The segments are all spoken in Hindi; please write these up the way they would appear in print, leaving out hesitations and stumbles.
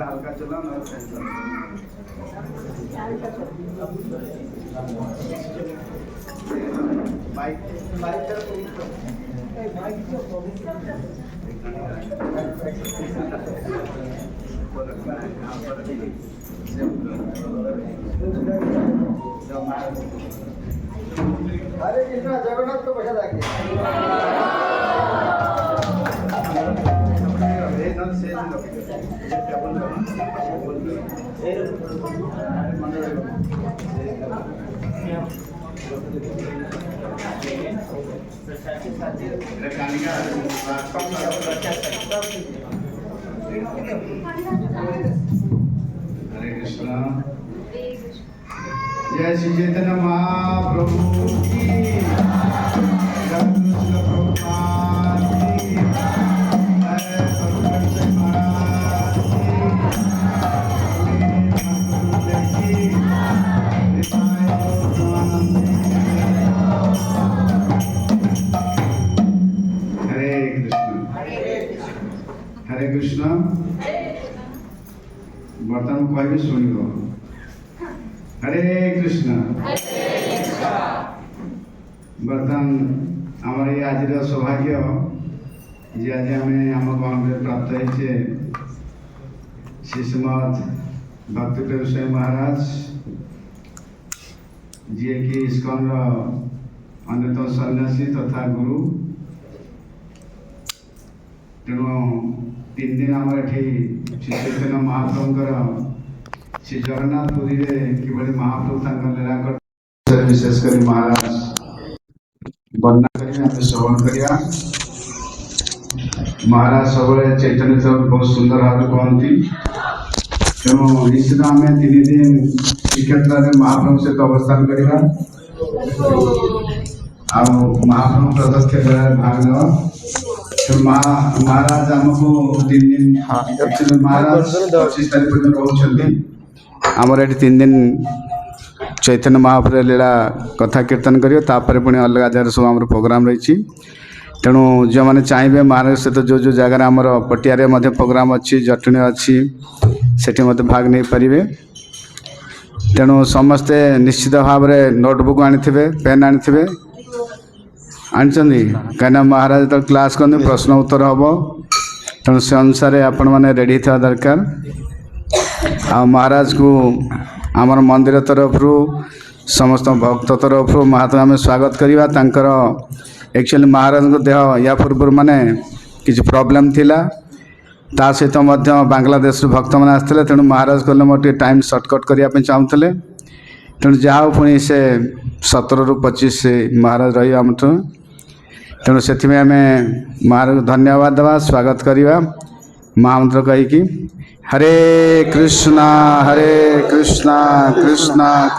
हल्का चला ना बाइक अरे कृष्णा जगन्नाथ को बचा रखिए हरे कृष्णा जय श्री चैतन्य महाप्रभु की जय कृष्ण प्रभुपाद की जय प्रभुपाद महाराज की हरे कृष्ण बर्तमान कह शुण हरे कृष्ण बर्तमान आमर ये आज सौभाग्य जे आज आम आम गाँव प्राप्त होचे श्रीमद भक्ति प्रेम स्वामी महाराज जी कि इस्कॉन अन्यतम सन्यासी तथा गुरु तेणु 3 दिन आम श्री चैतन्य महाप्रभुंर श्री जगन्नाथ पुरी कि महाप्रभु लीला कर विशेषकर महाराज वर्णना करें श्रवण करिया महाराज सब चैतन्य बहुत सुंदर भाव कहती तेणु निश्चित आम 3 दिन श्रीक्षेत्र में महाप्रभु सहित अवस्थान करवा महाप्रभु प्रदक्ष भाग ना महाराज आमको 3 दिन महाराज 25 तारीख पर्यटन रोचे आमर ये 3 दिन चैतन्य महाप्रभु लीला कथा कीर्तन करें पुणी अलग जगह सब आम प्रोग्राम रही तेणु जो मैंने चाहिए महाराज सहित जो जो जगार आमर पटिया प्रोग्राम अच्छी जटणी अच्छी सेठी मत भाग नहीं पारे तेणु समस्ते निश्चित भाव में नोटबुक आनी पेन आनी कहीं महाराज जो क्लास करते प्रश्न उत्तर हम तेणु से अनुसार आपण मैंने रेडी था दरकार आ महाराज को आमर मंदिर तरफ समस्त भक्त तरफ महात्मा आम स्वागत करवा एक्चुअली महाराज देह या पूर्व माने किसी प्रॉब्लम थिला ता सहित बांग्लादेश भक्त मैंने आसते तेणु महाराज कहले मोटे टाइम सर्टकट करने चाहूले तेणु जहाँ पुणी से 17 ରୁ 25 महाराज रही आम तेणु से आम महाराज धन्यवाद देवा स्वागत करवा महामंत्र कहीकि हरे कृष्णा कृष्णा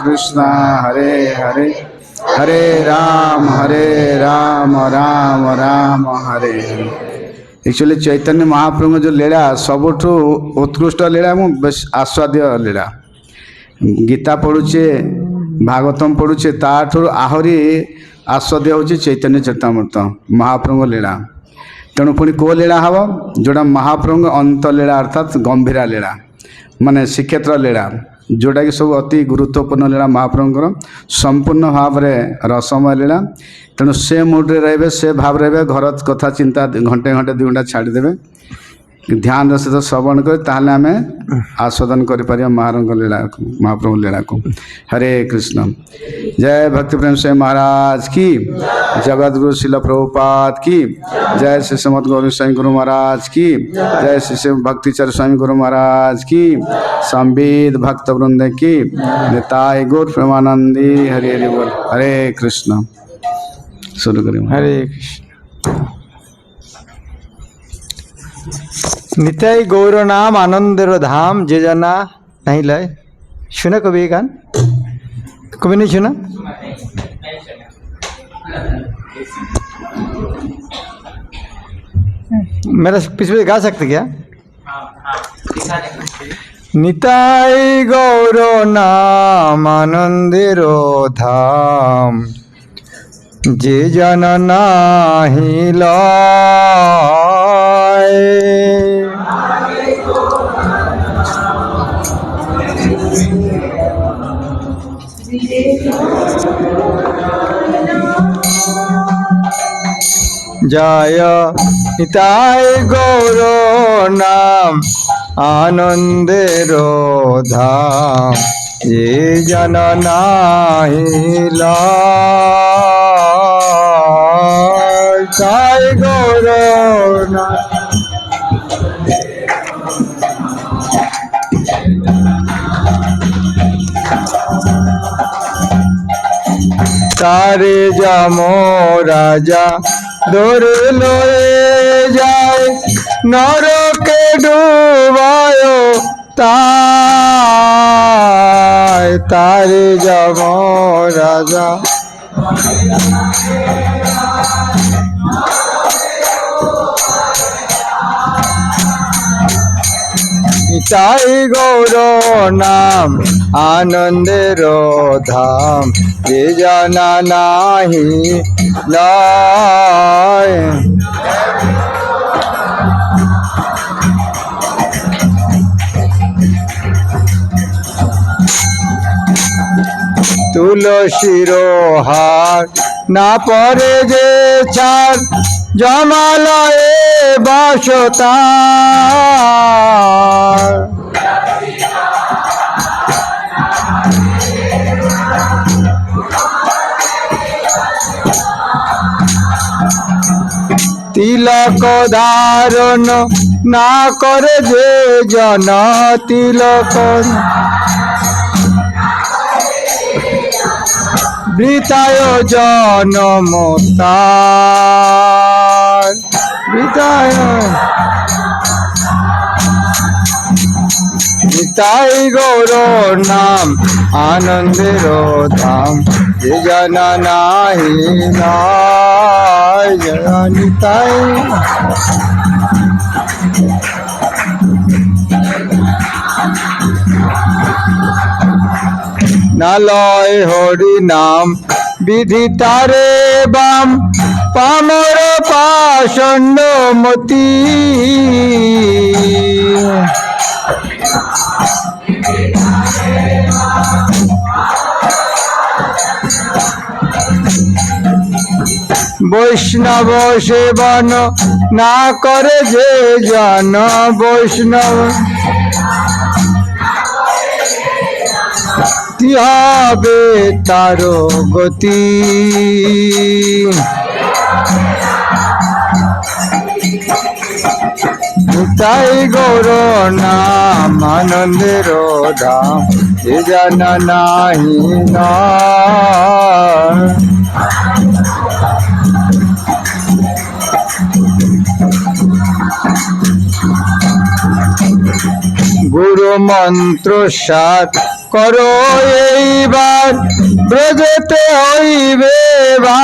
कृष्णा हरे हरे हरे राम राम राम हरे एक्चुअली चैतन्य महाप्रभु जो लीला सबुठ उत्कृष्ट लीला बस आस्वाद्य लीला गीता पढ़ुचे भागवतम पढ़ुचे ताठू आहरी आस्वाद्य हूँ चैतन्य चरितामृत महाप्रभु लीला तेणु पुणी को लीला हम जोटा महाप्रभु अंत लीला अर्थात गंभीरा लीला माने श्रीक्षेत्र लीला जोटा कि सब अति गुरुत्वपूर्ण लीला महाप्रभुଙ୍କର संपूर्ण भाव में रसमय लीला तेणु से मुड्रे रे से भाव रे घर कथा चिंता घंटे घंटे 2 घंटा छाड़देवे ध्यान सहित श्रवण कर ताहले आम आस्वादन कर महाप्रभु लीला को। हरे कृष्ण। जय भक्ति प्रेम से महाराज की, जगत गुरु शिल प्रभुपाद की जय, श्री श्रीमद गौरी स्वामी गुरु महाराज की जय, श्री श्री भक्तिचर स्वामी गुरु महाराज की, संविद भक्त वृंद की, निताय गौर प्रेमानंदी। हरे हरि बोल। हरे कृष्ण। शुरू करें। हरे कृष्ण। निताई गौर नाम आनंदर धाम जे जना नहीं लय। सुना कभी गान? कभी नहीं सुना? मेरा पिछले गा सकते क्या? निताई गौर नाम आनंदर धाम जे जन नाही लय। जय निताय गौर नाम आनंदेर धाम ये जन नाही लय। जय गौर नाम तारे जामो राजा दौरे लोए जाए नरके डूबायो ताय। तारे जामो राजा निताई गौर नाम आनंदेर धाम ये जाना नाही लय। तुलसीर हार ना परे जे चार जमालये बासतार। तिलक धारण ना करे जे जन तिलक वृताय जन्म तार। वृताय निताई गौर नाम आनंदेर धाम ये जना नाही लय। जय निताई नालय हरि नाम विधि तारे बाम पामर पाषण्ड मती। वैष्णव सेवन ना करे जे जन वैष्णव तिहाबे तारो गति। निताई गौर नाम आनंदेर धाम ये जाना नाही लय। गुरु मंत्र सात करो एइबार ब्रजेते हइबे भाव।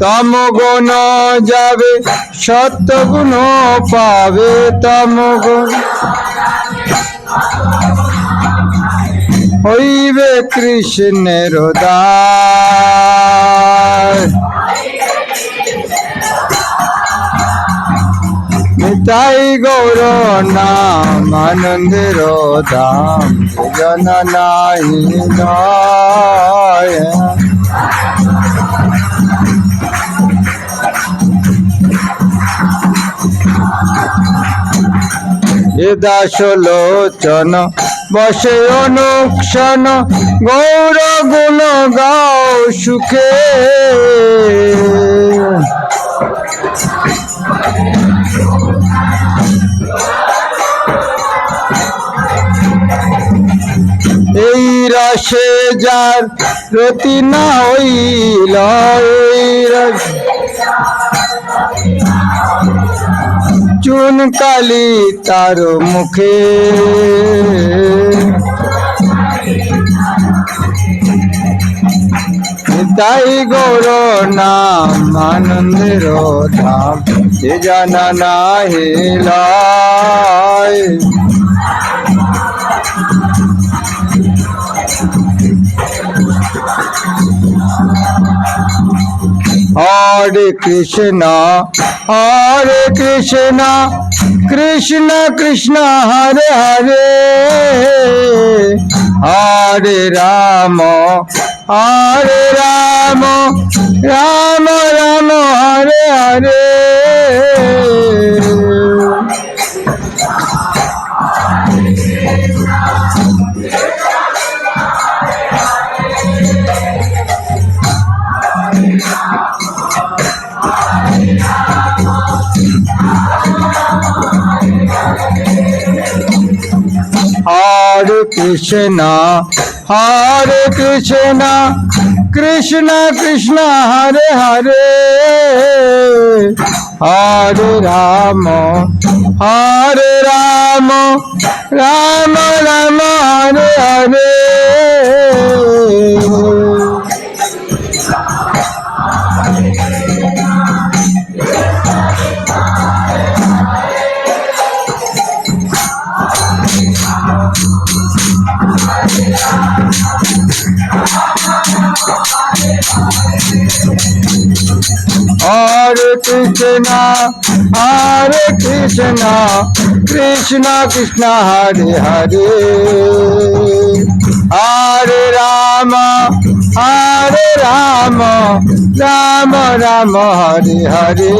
तम गुण जावे सत्य गुण पावे। तम गुण কৃষ্ণের দাস নিতাই গৌর নাম আনন্দের ধাম জন নাহি নয় এ দাস লোচন বসে অনুক্ষণ গৌর গুণ গাও সুখে এই রসে যার রতি না হইল এই রস চুন কালি তার মুখে তাই গৌর নাম আনন্দের ধাম এ জানা নাহি লয় হরে কৃষ্ণ কৃষ্ণ কৃষ্ণ হরে হরে হরে রাম রাম রাম হরে হরে हरे कृष्ण कृष्ण कृष्ण हरे हरे हरे राम राम राम हरे हरे हरे कृष्ण कृष्ण कृष्ण हरे हरे हरे राम राम राम हरे हरे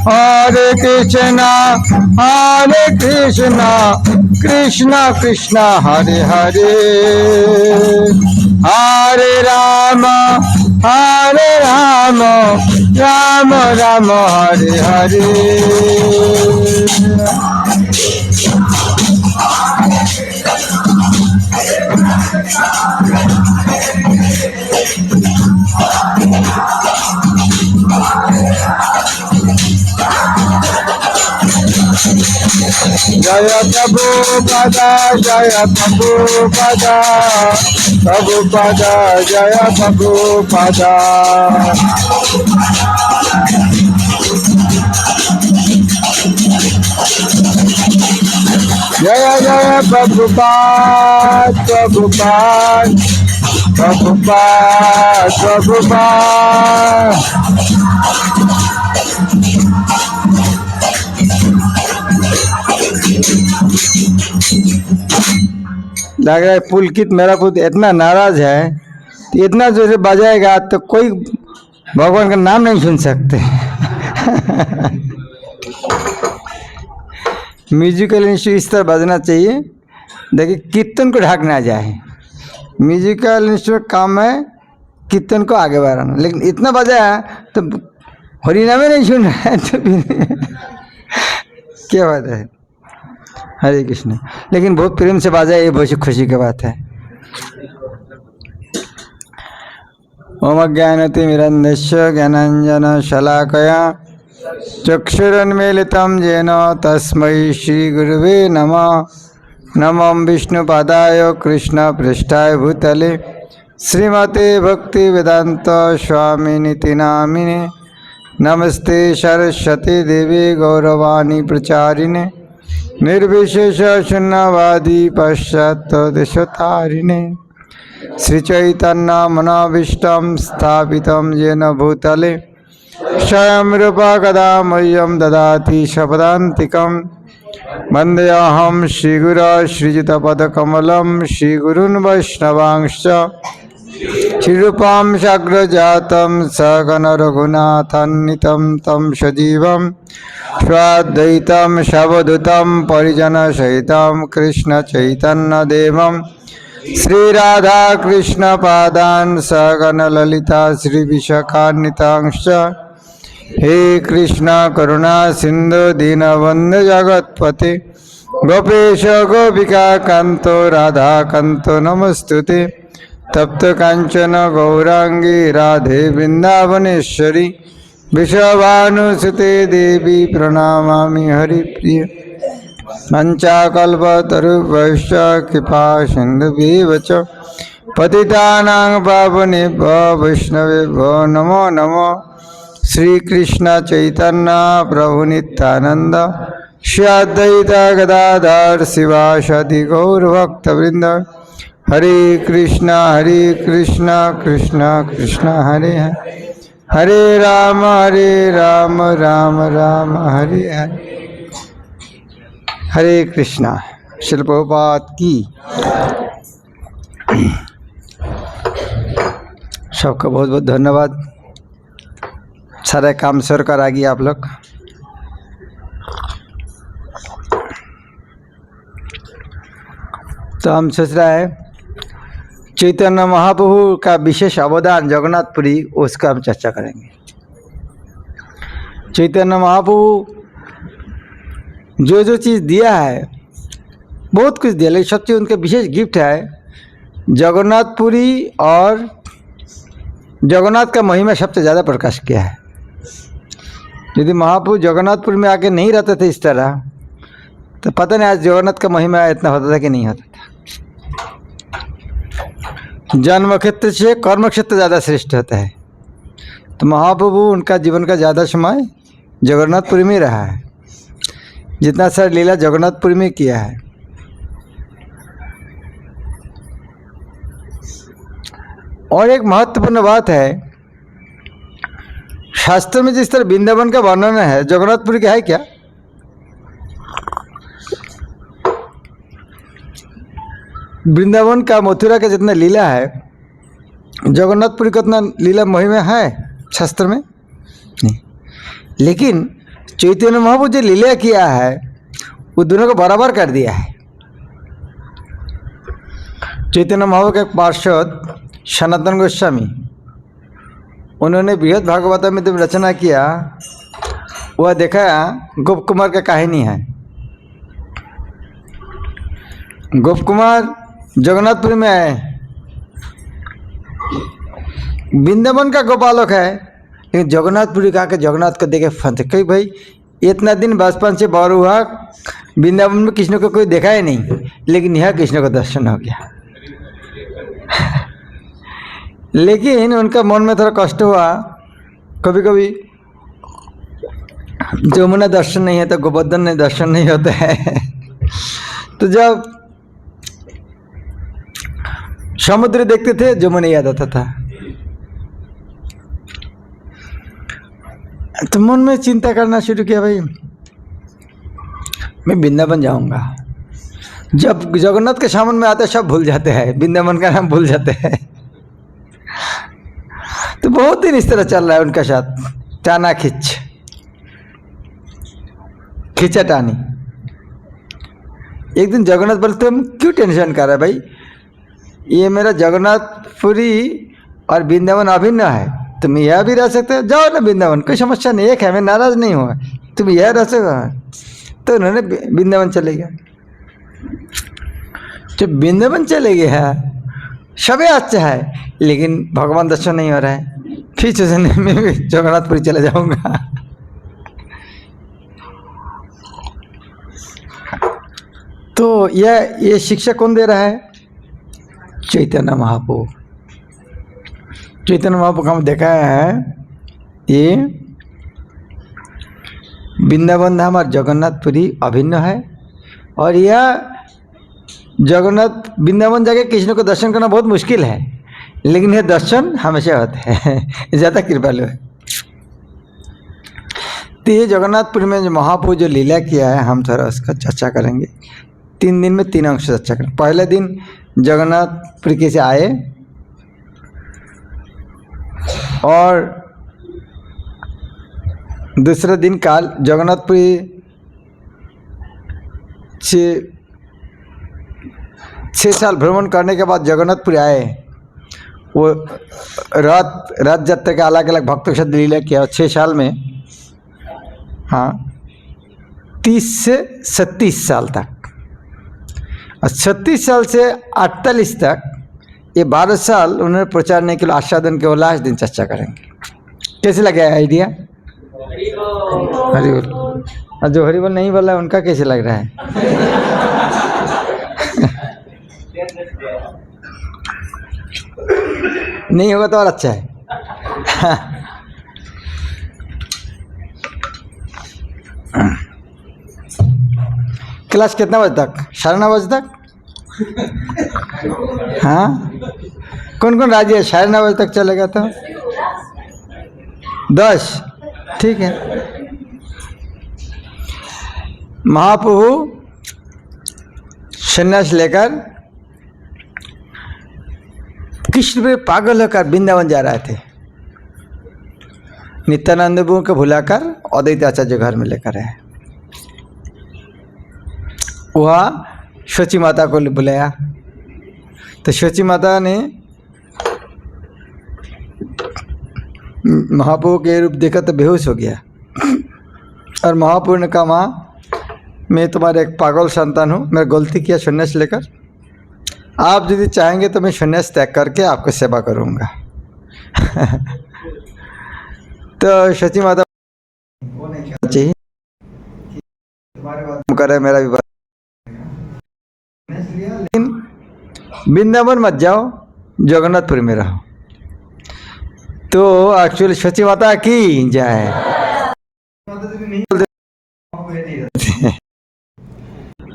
हरे कृष्ण कृष्ण कृष्ण हरे हरे हरे राम राम राम हरे हरे जय प्रभुपद जय प्रभुपद प्रभुपद जय प्रभुपद जय जय प्रभुपाद प्रभुपाद प्रभुपाद प्रभुपाद लग रहा है पुलकित मेरा पुत्र इतना नाराज है, इतना जोर से बजाएगा तो कोई भगवान का नाम नहीं सुन सकते। म्यूजिकल इंस्ट्रूमेंट इस तरह बजना चाहिए, देखिए कीर्तन को ढक ना जाए। म्यूजिकल इंस्ट्रूमेंट काम है कीर्तन को आगे बढ़ाना, लेकिन इतना बजाया तो हरिनामे नहीं सुन रहा है तो क्या बात है। हरे कृष्ण, लेकिन बहुत प्रेम से बाजा, ये बहुत खुशी की बात है। ओम ज्ञानतिमिरन्धस्य ज्ञानाञ्जन शलाकया चक्षुरुन्मीलितं येन तस्मै श्री गुरुवे नमः। नमः विष्णुपादाय कृष्णपृष्ठाय भूतले श्रीमते भक्तिवेदांत स्वामिनिति नामिने नमस्ते सरस्वती देवी गौरवाणी प्रचारिणे निर्विशेष शून्यवादी पाश्चात्य देशतारिणे श्रीचैतन्य मनोभीष्टं स्थापितं येन भूतले स्वयं रूपा कदा मह्यं ददाति शपदान्तिकं वन्देऽहं श्रीगुरो श्रीयुतपदकमलं श्रीगुरून् वैष्णवांश्च श्रीरूपं साग्रजातं सगण रघुनाथान्वितं तं सजीवं स्वाद्वैतं सवधूतं परिजनसहितं कृष्णचैतन्यदेवं श्रीराधाकृष्णपादान् सगण ललिता श्रीविशाखान्वितांश्च हे कृष्ण करुणा सिंधु दीनबंधु जगत्पते गोपेश गोपिका कांतो राधा कांतो नमस्तुते तप्त कांचन गौरांगी राधे वृंदावनेश्वरी विश्वभानुसुते देवी प्रणमामि हरिप्रिय पंचाकल्पतरुभ्यश्च कृपा सिन्धुभ्येव च पतितानां पावनेभ्यो वैष्णवेभ्यो नमो नमः श्री कृष्ण चैतन्य प्रभु नित्यानंद श्री अद्वैत गदाधर शिवासादि गौरभक्तवृंद हरे कृष्ण कृष्ण कृष्ण हरे हरे हरे राम राम राम हरे हरे हरे कृष्णा। श्रील प्रभुपाद की। सबका बहुत बहुत धन्यवाद। सारे काम सर कर आ गए आप लोग। तो हम सोच रहा है चैतन्य महाप्रभु का विशेष अवदान जगन्नाथपुरी, उसका हम चर्चा करेंगे। चैतन्य महाप्रभु जो जो चीज़ दिया है, बहुत कुछ दिया, लेकिन सबसे उनका विशेष गिफ्ट है जगन्नाथपुरी, और जगन्नाथ का महिमा सबसे ज़्यादा प्रकाश किया है। यदि महाप्रभु जगन्नाथपुर में आके नहीं रहते थे इस तरह, तो पता नहीं आज जगन्नाथ का महिमा इतना होता था कि नहीं होता था। जन्म क्षेत्र से कर्म क्षेत्र ज़्यादा श्रेष्ठ होता है, तो महाप्रभु उनका जीवन का ज़्यादा समय जगन्नाथपुरी में रहा है। जितना सारा लीला जगन्नाथपुरी में किया है। और एक महत्वपूर्ण बात है, शास्त्र में जिस तरह वृंदावन का वर्णन है, जगन्नाथपुरी का है क्या? वृंदावन का, मथुरा का जितना लीला है, जगन्नाथपुरी का उतना लीला महिमा है शास्त्र में नहीं। लेकिन चैतन्य महाप्रभु जो लीला किया है, वो दोनों को बराबर कर दिया है। चैतन्य महाप्रभु के पार्षद सनातन गोस्वामी, उन्होंने बृहद भागवत में जब रचना किया, वह देखा गोप कुमार का कहानी है। गोप कुमार जगन्नाथपुरी में आए, वृंदावन का गोपालक है, लेकिन जगन्नाथपुरी का जगन्नाथ को देखे फंसे। कहीं भाई इतना दिन बचपन से बड़ हुआ, वृंदावन में कृष्ण को कोई देखा ही नहीं, लेकिन यह कृष्ण का दर्शन हो गया। लेकिन उनका मन में थोड़ा कष्ट हुआ, कभी कभी जमुना दर्शन नहीं है तो गोवर्धन ने दर्शन नहीं होता है। तो जब समुद्र देखते थे, जमुना याद आता था। तो मन में चिंता करना शुरू किया, भाई मैं वृंदावन जाऊंगा। जब जगन्नाथ के सामने में आते सब भूल जाते हैं, वृंदावन का नाम भूल जाते हैं। तो बहुत दिन इस तरह चल रहा है उनका साथ, टाना खींचा टानी। एक दिन जगन्नाथ बोले, तुम क्यों टेंशन कर रहे भाई, ये मेरा जगन्नाथपुरी और वृंदावन अभिन्न है, तुम यह भी रह सकते हो, जाओ ना वृंदावन, कोई समस्या नहीं, एक है, मैं नाराज नहीं हुआ, तुम यह रह सकते। तो उन्होंने वृंदावन चले गया। जब वृंदावन चले गए हैं, सबे अच्छा है, लेकिन भगवान दर्शन नहीं हो रहा है। फिर सोचने में भी जगन्नाथपुरी चले जाऊंगा। तो ये शिक्षा कौन दे रहा है? चैतन्य महाप्रभु। चैतन्य महाप्रभु का हम देखा है, ये वृंदावन धाम और जगन्नाथपुरी अभिन्न है। और यह जगन्नाथ वृंदावन जाके कृष्ण को दर्शन करना बहुत मुश्किल है, लेकिन यह दर्शन हमेशा होते हैं। ज़्यादा कृपालु है। तो ये जगन्नाथपुरी में जो महाप्रभु जो लीला किया है, हम थोड़ा उसका चर्चा करेंगे। 3 दिन में 3 अंश चर्चा करें। पहले दिन जगन्नाथपुरी कैसे आए, और दूसरे दिन काल जगन्नाथपुरी से 6 साल भ्रमण करने के बाद जगन्नाथपुरी आए। वो रात यात्रा के अलग अलग भक्तों के साथ लीला किया 6 साल में। हाँ, 30 से 37 साल तक, और 36 साल से 48 तक, ये 12 साल उन्होंने प्रचार नहीं किया। आस्वादन के वो लास्ट दिन चर्चा करेंगे। कैसे लगे आइडिया? हरिबोल। और जो हरिबोल नहीं बोला उनका कैसे लग रहा है? नहीं होगा तो और अच्छा है। क्लास कितना बजे तक? 9:30 बजे तक? हाँ, कौन कौन राजी है? 9:30 बजे तक चलेगा तो 10, ठीक है। महाप्रभु संन्यास लेकर कृष्ण पे पागल होकर वृंदावन जा रहे थे। नित्यानंद प्रभु को भुलाकर अद्वैत आचार्य घर में लेकर आए। वह शची माता को बुलाया, तो शची माता ने महाप्रभु के रूप देखा तो बेहोश हो गया। और महाप्रभु ने कहा, माँ मैं तुम्हारा एक पागल संतान हूँ, मैं गलती किया संन्यास लेकर। आप यदि चाहेंगे तो मैं संन्यास त्याग करके आपको सेवा करूँगा। तो शची माता चाहिए करे मेरा भी, लेकिन वृंदावन मत जाओ, जगन्नाथपुरी में रहो। तो एक्चुअली शची माता की जाए।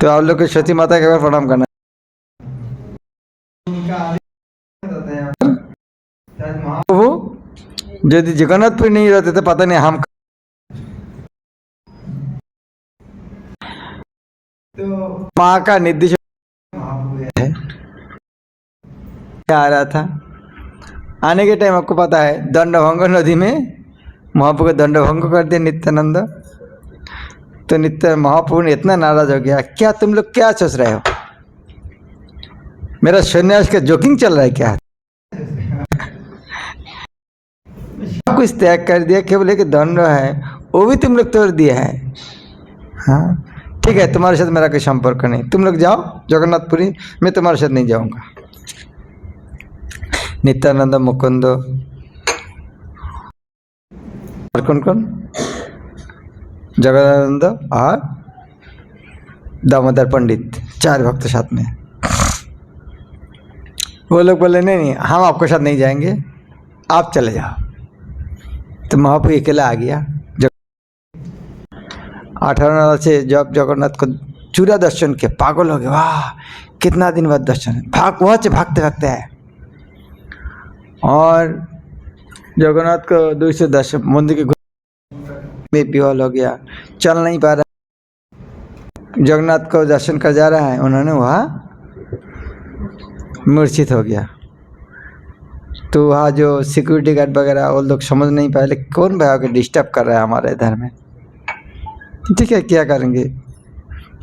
तो आप लोग को शची माता के बार प्रणाम करना। वो यदि जगन्नाथपुरी नहीं रहते तो पता नहीं हम। माँ का निर्देश है। आ रहा था, आने के टाइम आपको पता है दंडभंग नदी में महाप्रभु को दंडभंग कर दिया नित्यानंद। तो नित्य महाप्रभु ने इतना नाराज हो गया, क्या तुम लोग क्या सोच रहे हो, मेरा सन्यास का जोकिंग चल रहा है क्या? कुछ त्याग कर दिया, केवल एक दंड है वो भी तुम लोग तोड़ दिया है। हाँ ठीक है, तुम्हारे साथ मेरा कोई संपर्क नहीं, तुम लोग जाओ जगन्नाथपुरी, मैं तुम्हारे साथ नहीं जाऊंगा। नित्यानंद, मुकुंद और कौन कौन, जगदानंद और दामोदर पंडित, 4 भक्त साथ में। वो लोग बोले नहीं हम आपके साथ नहीं जाएंगे, आप चले जाओ। तो महाप्रभु अकेला आ गया। 18 से जब जगन्नाथ को चूरा दर्शन के पागल हो गए, वाह कितना दिन बाद दर्शन, भाग वहाँ से भागते भागते है। और जगन्नाथ को 200 दर्शन मंदिर के में बेहाल हो गया, चल नहीं पा रहा। जगन्नाथ को दर्शन कर जा रहा है, उन्होंने वहाँ मूर्छित हो गया। तो वहाँ जो सिक्योरिटी गार्ड वगैरह वो लोग समझ नहीं पाए, लेकिन कौन भाई आके डिस्टर्ब कर रहा है हमारे इधर में। ठीक है क्या करेंगे,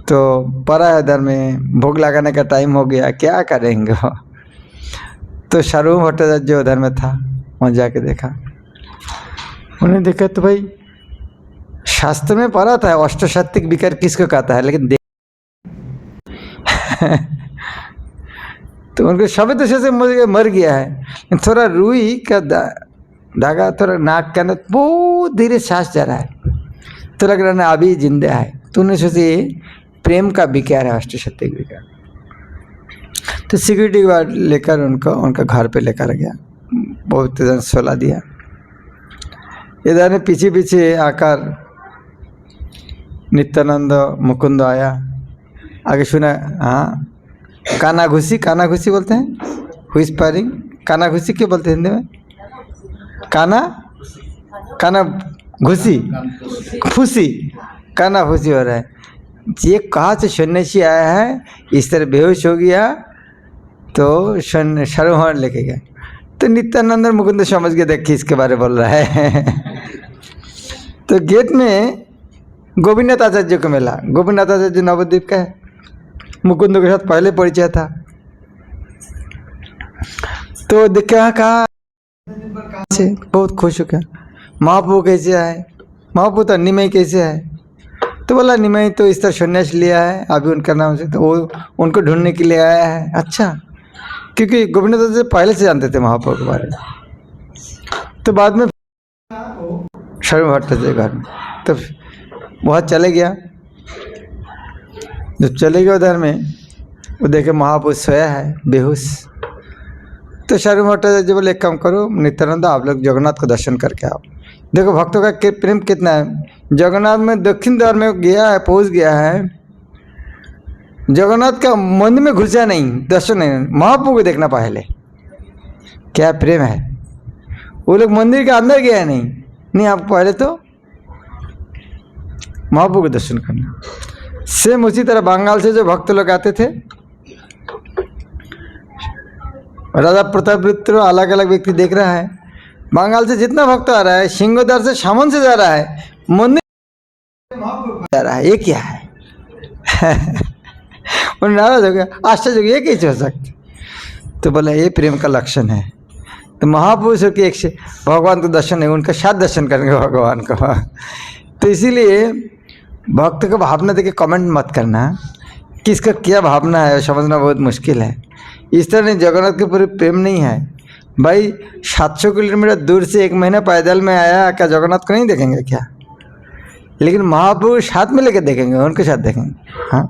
तो परा है इधर में, भोग लगाने का टाइम हो गया, क्या करेंगे। तो सार्वभौम भट्टाचार्य जो उधर में था, वहाँ जाके देखा, उन्हें देखा तो भाई शास्त्र में पढ़ा था अष्टसात्विक विकार किसको कहता है, लेकिन देख तो उनको शब्द से मर गया है। थोड़ा रुई का धागा थोड़ा नाक के अंदर बहुत धीरे सांस जा रहा है, तो लग रहा है अभी जिंदा है। तो उन्होंने सोचे प्रेम का विकार है, अष्टसत्य विकार। तो सिक्योरिटी गार्ड लेकर उनको उनका घर पे लेकर गया, बहुत दिन सोला दिया। इधर ने पीछे पीछे आकर नित्यानंद मुकुंद आया, आगे सुना, हाँ काना घुसी बोलते हैं, व्हिस्परिंग, काना घुसी क्या बोलते हैं हिंदी में? काना घुसी, फूसी, काना फूसी हो रहा है। ये कहाँ से सन्यासी आया है, इस तरह बेहोश हो गया तो सर्वहरण लेके गया। तो नित्यानंद और मुकुंद समझ के देखिए इसके बारे बोल रहा है। तो गेट में गोविंदनाथ आचार्य को मिला। गोविंदनाथ आचार्य नवद्वीप का है, मुकुंद के साथ पहले परिचय था। तो देख के कहा से बहुत खुश हो गया, महाप्रभु कैसे आए, महाप्रभु तो निमय कैसे आए? तो बोला निमय तो इस तरह सन्यास लिया है अभी उनका नाम से, तो वो उनको ढूंढने के लिए आया है। अच्छा, क्योंकि गोविंदनाथ से पहले से जानते थे महाप्रभु के बारे में। तो बाद में शर्म भट्ट थे घर में, तो वहाँ चले गया। जब चले गए उधर में, वो देखे महाप्रभु सोया है बेहोश। तो शर्म भट्टाचार्य बोले एक काम करो नित्यानंद, आप लोग जगन्नाथ को दर्शन करके आओ। देखो भक्तों का प्रेम कितना है। जगन्नाथ में दक्षिण द्वार में गया है, पहुँच गया है, जगन्नाथ का मंदिर में घुसा नहीं, दर्शन नहीं, महाप्रभु को देखना पहले। क्या प्रेम है। वो लोग मंदिर के अंदर गया नहीं, आप पहले तो महाप्रभु को दर्शन करना। सेम उसी तरह बंगाल से जो भक्त लोग आते थे, राजा प्रताप रुद्र अलग अलग व्यक्ति देख रहा है, बंगाल से जितना भक्त आ रहा है, सिंहद्वार से सामन से जा रहा है, मंदिर जा रहा है, ये क्या है? वो नाराज हो गया, आश्चर्य हो गया, ये कैसे हो सकता? तो बोला ये प्रेम का लक्षण है। तो महापुरुषों की एक से भगवान को दर्शन नहीं, उनका साथ दर्शन करेंगे भगवान को। तो इसीलिए भक्त को भावना देके कमेंट मत करना, किसका क्या भावना है समझना बहुत मुश्किल है। इस तरह नहीं, जगन्नाथ के पूरे प्रेम नहीं है भाई। 700 किलोमीटर दूर से 1 महीना पैदल में आया, क्या जगन्नाथ को नहीं देखेंगे क्या? लेकिन महाप्रभु साथ में लेकर देखेंगे, उनके साथ देखेंगे। हाँ,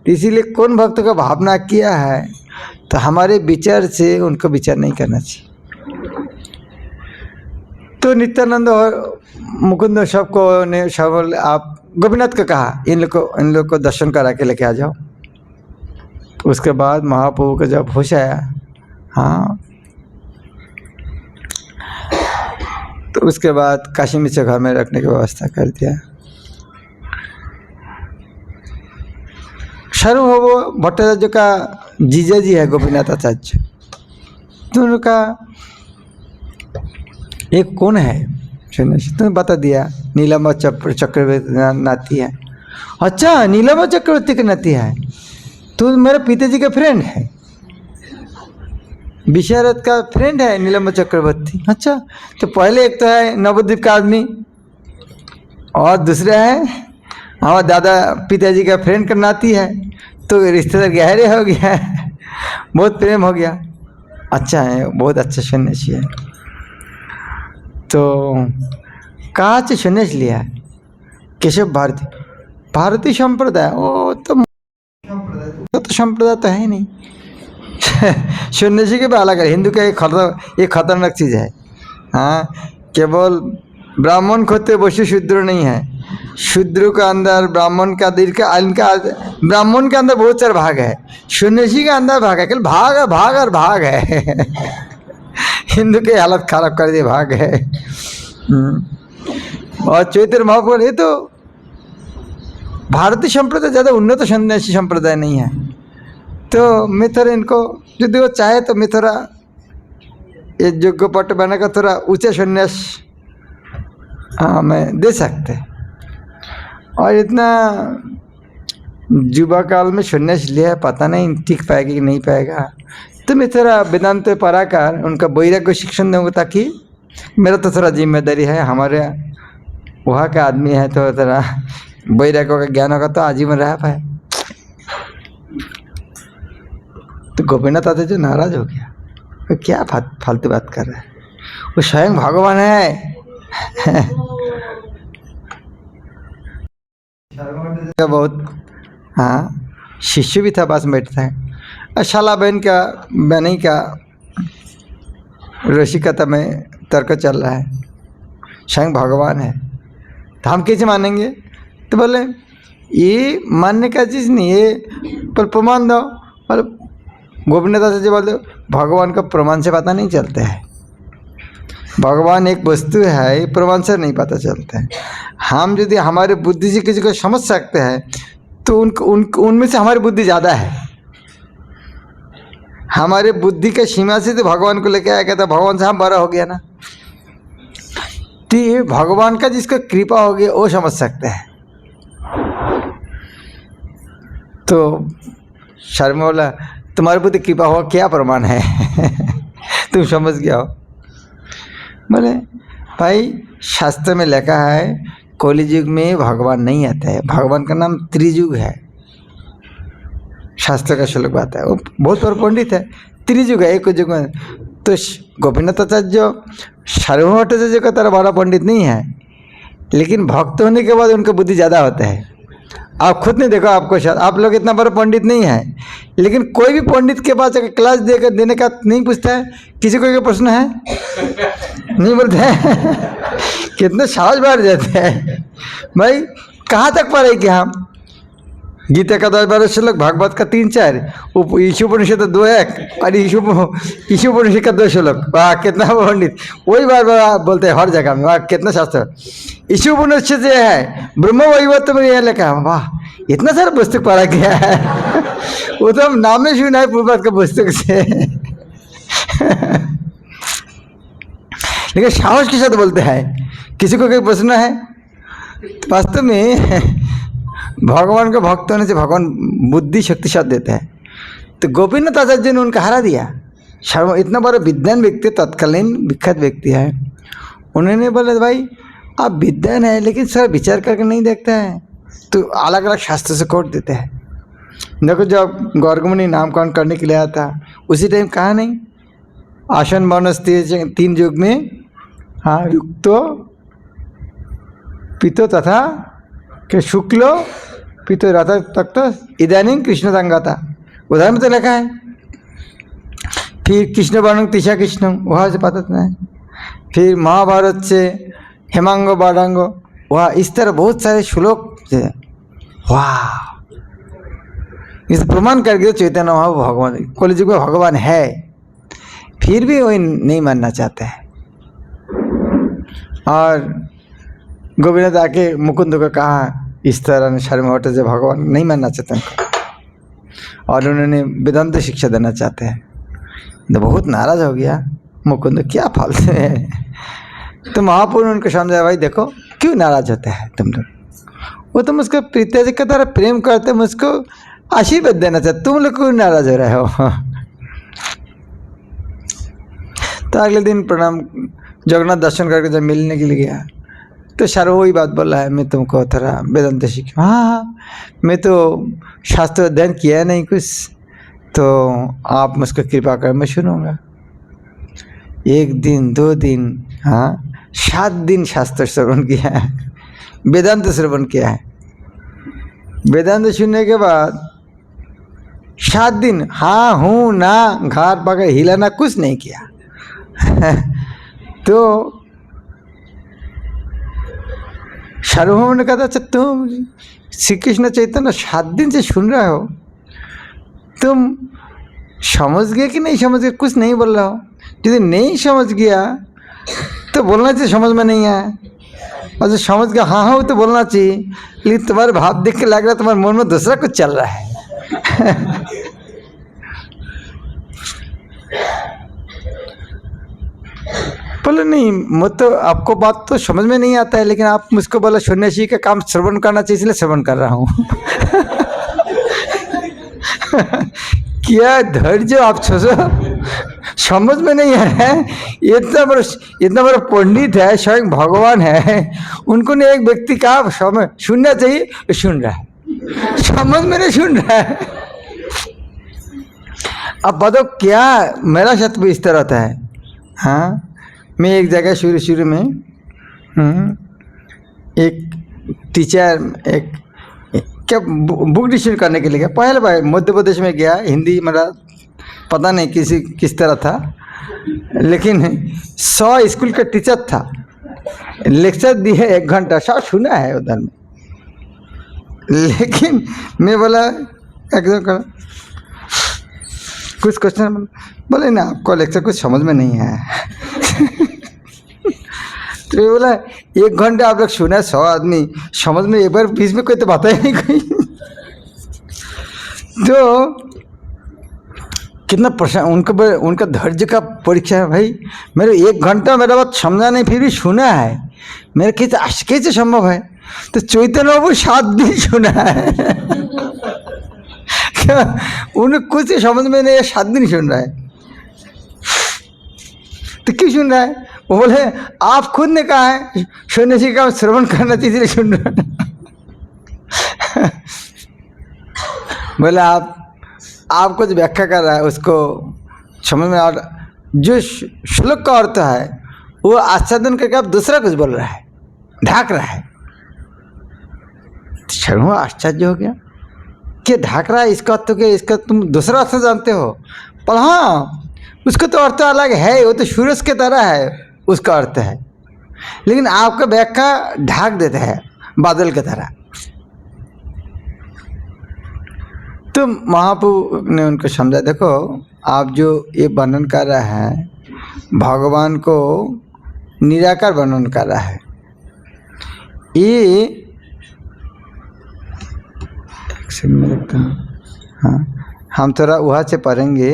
तो इसीलिए कौन भक्त का भावना किया है, तो हमारे विचार से उनको विचार नहीं करना चाहिए। तो नित्यानंद और मुकुंद सबको ने सब आप गोपीनाथ को कहा इन लोग को दर्शन करा के लेके आ जाओ। उसके बाद महाप्रभु का जब होश आया, हाँ, तो उसके बाद काशी मिश्र घर में रखने की व्यवस्था कर दिया। सर्वभौम भट्टाचार्य का जीजा जी है गोपीनाथ आचार्य। तो उनका एक कौन है तुमने बता दिया, नीलम चक्रवर्ती नाती है। अच्छा, नीलम चक्रवर्ती की नाती है, तो मेरे पिताजी का फ्रेंड है, विशारद का फ्रेंड है नीलम चक्रवर्ती। अच्छा, तो पहले एक तो है नवद्वीप का आदमी, और दूसरा है हमारा दादा पिताजी का फ्रेंड का नाती है, तो रिश्तेदार गहरे हो गया, बहुत प्रेम हो गया। अच्छा है, बहुत अच्छा सन्यासी है। तो कहाँ से सन्यास लिया है? केशव भारती, भारतीय संप्रदाय। वो तो संप्रदाय तो है नहीं। सन्यासी के भी अलग है। हिंदू का एक खतरनाक चीज़ है, हाँ, केवल ब्राह्मण खोते वैसे शूद्र नहीं है। शूद्र का अंदर ब्राह्मण का दिल का इनका ब्राह्मण के अंदर बहुत सारे भाग है, सन्यासी का अंदर भाग है, केवल भाग और भाग है। हिंदू के हालत खराब कर दिए, भाग है। और चैतन्य महाप्रभु, ये तो भारतीय संप्रदाय ज़्यादा उन्नत सन्यासी संप्रदाय नहीं है। तो मैं थोड़ा इनको यदि वो चाहे तो मैं थोड़ा ये योग्य पट बनाकर थोड़ा ऊंचे सन्यास हाँ मैं दे सकते। और इतना युवा काल में सन्यास लिया है, पता नहीं टिक पाएगा कि नहीं पाएगा। तो मैं थोड़ा वेदांत पढ़ाकर उनका वैराग्य को शिक्षण दूँगा, ताकि मेरा तो थोड़ा जिम्मेदारी है, हमारे वहाँ का आदमी है, तो थोड़ा वैराग्य का ज्ञान होगा तो आजीवन रह पाए। तो गोपीनाथ आचार्य नाराज हो गया, वो क्या फालतू बात कर रहा है, वो स्वयं भगवान है। बहुत हाँ, शिष्य भी था पास में बैठता है। और शाला बहन का बहनी का रसिकता में तर्क चल रहा है, स्वयं भगवान है, तो हम कैसे मानेंगे? तो बोले ये मानने का चीज़ नहीं, ये पर प्रमाण दो। और गोविंददास जी बोलते भगवान का प्रमाण से पता नहीं चलता है, भगवान एक वस्तु है, ये प्रमाण से नहीं पता चलता है। हम यदि हमारे बुद्धि से किसी को समझ सकते हैं तो उनमें से हमारी बुद्धि ज़्यादा है। हमारे बुद्धि के सीमा से तो भगवान को लेके आया, कहता भगवान से हम बड़ा हो गया ना। तो ये भगवान का जिसका कृपा हो गया वो समझ सकता है। तो शर्मा बोला तुम्हारे प्रति कृपा हुआ क्या प्रमाण है? तुम समझ गया हो? बोले भाई शास्त्र में लिखा है कलियुग में भगवान नहीं आता है, भगवान का नाम त्रियुग है। शास्त्र का श्लोक बात है, वो बहुत बड़ा पंडित है। त्रियुग है, एक युग में। तो गोपीनाथाचार्य सार्वभौमाचार्य का तरह बड़ा पंडित नहीं है, लेकिन भक्त होने के बाद उनका बुद्धि ज़्यादा होता है। आप खुद नहीं देखो, आपको शायद आप लोग इतना बड़ा पंडित नहीं है, लेकिन कोई भी पंडित के पास अगर क्लास देने का नहीं पूछता है, किसी को कोई प्रश्न है नहीं बोलते हैं। कितने साहस बढ़ जाते हैं भाई। कहाँ तक पढ़े कि हम गीता का 10-12 श्लोक, भागवत का 3-4, ईशोपनिषद 2-1 और ईशोपनिषद का 2 श्लोक। वाह कितना पंडित, वही बार बार बोलते हैं हर जगह में। वाह कितना शास्त्र। ईशोपनिषद ये है ब्रह्म वैवर्त में यह लिखा है। वाह इतना सारा पुस्तक पढ़ा गया है। वो तो हम नाम में सुना है पूर्वत का पुस्तक से। लेकिन साहस के साथ बोलते हैं। किसी को कोई प्रश्न है? वास्तव में भगवान का भक्त होने से भगवान बुद्धि शक्ति साथ देते हैं। तो गोपीनाथाचार्य ने उनका हरा दिया। शर्मा इतना बड़ा विद्वान व्यक्ति, तत्कालीन विख्यात व्यक्ति है। उन्होंने बोला भाई आप विद्वान है लेकिन सर विचार करके नहीं देखते हैं, तो अलग अलग शास्त्र से कोट देते हैं। देखो जब गौरगमुनि नामकरण करने के लिए आया था उसी टाइम कहा नहीं आसन बनस्ती 3 युग में, हाँ युक्तो पितो तथा के शुक्लो पितो रथ तक तो इदानीं कृष्ण संगता, उदाहरण में तो लिखा है। फिर कृष्ण वर्णं तिशा कृष्ण, वहाँ से पता नहीं। फिर महाभारत से हेमांगो बाडांगो, वहाँ इस तरह बहुत सारे श्लोक है। वाह इस प्रमाण करके चैतन्य वहाँ भगवान कलियुग में भगवान है, फिर भी वही नहीं मानना चाहते हैं। और गोविंद आके मुकुंद को कहा इस तरह शर्मा होटे से भगवान नहीं मानना चाहते हैं और उन्होंने वेदांत शिक्षा देना चाहते हैं। तो बहुत नाराज हो गया मुकुंद, क्या फालतू है। तो महापुरुष उनको समझाया भाई देखो क्यों नाराज होता है तुम लोग, वो तुम उसको प्रीत्याग की तरह प्रेम करते, मुझको आशीर्वाद देना चाहते, तुम लोग क्यों नाराज हो रहे हो। तो अगले दिन प्रणाम जगन्नाथ दर्शन करके जब मिलने के लिए गया तो सारा वही बात बोल रहा है मैं तुमको थोड़ा वेदांत शिक्षा। हाँ मैं तो शास्त्र अध्ययन किया नहीं कुछ, तो आप मुझको कृपा कर मैं सुनूंगा। 1 दिन 2 दिन, हाँ 7 दिन शास्त्र श्रवण किया है, वेदांत श्रवण किया है। वेदांत सुनने के बाद 7 दिन हाँ हूँ ना घाट पकड़ हिलाना कुछ नहीं किया। तो सार्वभौम ने कहा अच्छा तुम श्री कृष्ण चैतन्य 7 दिन से सुन रहे हो, तुम समझ गए कि नहीं समझ गए? कुछ नहीं बोल रहा हो। यदि नहीं समझ गया तो बोलना चाहिए समझ में नहीं आया, और जो समझ गया हाँ हाँ तो बोलना चाहिए। लेकिन तुम्हारे भाव देख के लग रहा है तुम्हारे मन में दूसरा कुछ चल रहा है। बोले नहीं मैं तो आपको बात तो समझ में नहीं आता है, लेकिन आप मुझको बोला सन्यासी का काम श्रवण करना चाहिए इसलिए श्रवण कर रहा हूँ। क्या धैर्य आप सोचो, समझ में नहीं आ रहा है। इतना बड़ा पंडित है, स्वयं भगवान है, उनको ने एक व्यक्ति का सुनना चाहिए सुन रहा है, समझ में नहीं सुन रहा है। अब बताओ क्या मेरा सत्व इस तरह होता है। हाँ मैं एक जगह शुरू में एक टीचर एक क्या बुक डिक्शनरी करने के लिए गया, पहले बार मध्य प्रदेश में गया, हिंदी मेरा पता नहीं किस तरह था, लेकिन 100 स्कूल का टीचर था, लेक्चर दिए 1 घंटा, सब सुना है उधर में। लेकिन मैं बोला एकदम कर कुछ क्वेश्चन बोले ना, आपको लेक्चर कुछ समझ में नहीं आया। तो मैं बोला 1 घंटे आप लोग सुना, 100 आदमी समझ में, एक बार बीच में कोई तो बात ही नहीं कोई। तो कितना प्रश्न उनका धैर्य का परीक्षा है भाई। मेरे 1 घंटा मेरा बात समझा नहीं, फिर भी सुना है, मेरे कैसे संभव है। तो चैतन्य बाबू 7 दिन सुना है। क्या उन्हें कुछ समझ में नहीं है, 7 दिन सुन रहा है। तो क्यों सुन रहा है? वो बोले आप खुद ने कहा है सन्यासी का श्रवण करना चाहिए, सुन रहा है। बोले आप कुछ व्याख्या कर रहा है, उसको समझ में आ रहा, जो श्लोक का अर्थ है वो आच्छादन करके आप दूसरा कुछ बोल रहा है, ढाक रहा है। शर्मा आश्चर्य हो गया कि ढाक रहा है इसका अर्थ, के इसका तुम दूसरा अर्थ जानते हो? पर हाँ, उसका तो अर्थ अलग है, वो तो सूरज के तरह है, उसका अर्थ है, लेकिन आपका व्याख्या ढाक देते हैं बादल की तरह। तो महाप्रभु ने उनको समझा, देखो आप जो ये वर्णन कर रहे हैं, भगवान को निराकार वर्णन कर रहा है, ये में लगता है। हाँ, हम थोड़ा वहाँ से पढ़ेंगे।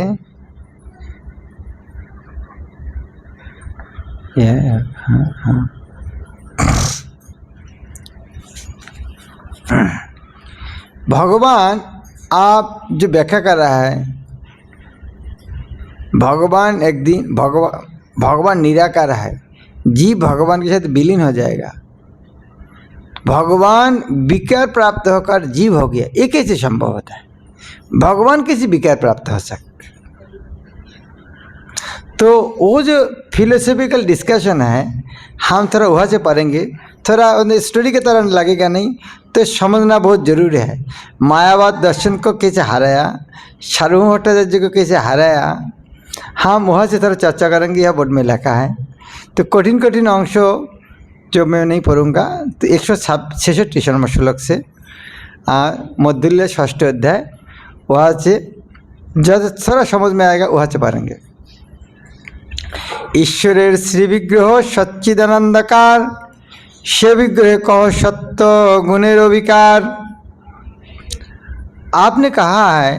हाँ। भगवान आप जो व्याख्या कर रहा है, भगवान एक दिन भगवान निराकार है, जीव भगवान के साथ विलीन हो जाएगा, भगवान विकार प्राप्त होकर जीव हो गया, ये कैसे संभव होता है? भगवान कैसे विकार प्राप्त हो सकते? तो वो जो फिलोसॉफिकल डिस्कशन है, हम थोड़ा वहाँ से पढ़ेंगे, थोड़ा स्टडी की तरह लगेगा नहीं, तो समझना बहुत जरूरी है। मायावाद दर्शन को कैसे हराया, सार्वभौम भट्टाचार्य को कैसे हराया, हम वहाँ से थोड़ा चर्चा करेंगे, यह बोर्ड में लिखा है। तो कठिन अंशों जो मैं नहीं पढ़ूंगा, तो 166 नंबर श्लोक से मौदुल्य 6ठ अध्याय, वहाँ से जब थोड़ा समझ में आएगा वहाँ से पढ़ेंगे। ईश्वरेर श्री विग्रह सच्चिदानंदकार, से विग्रह कहो सत्य गुणेर विकार। आपने कहा है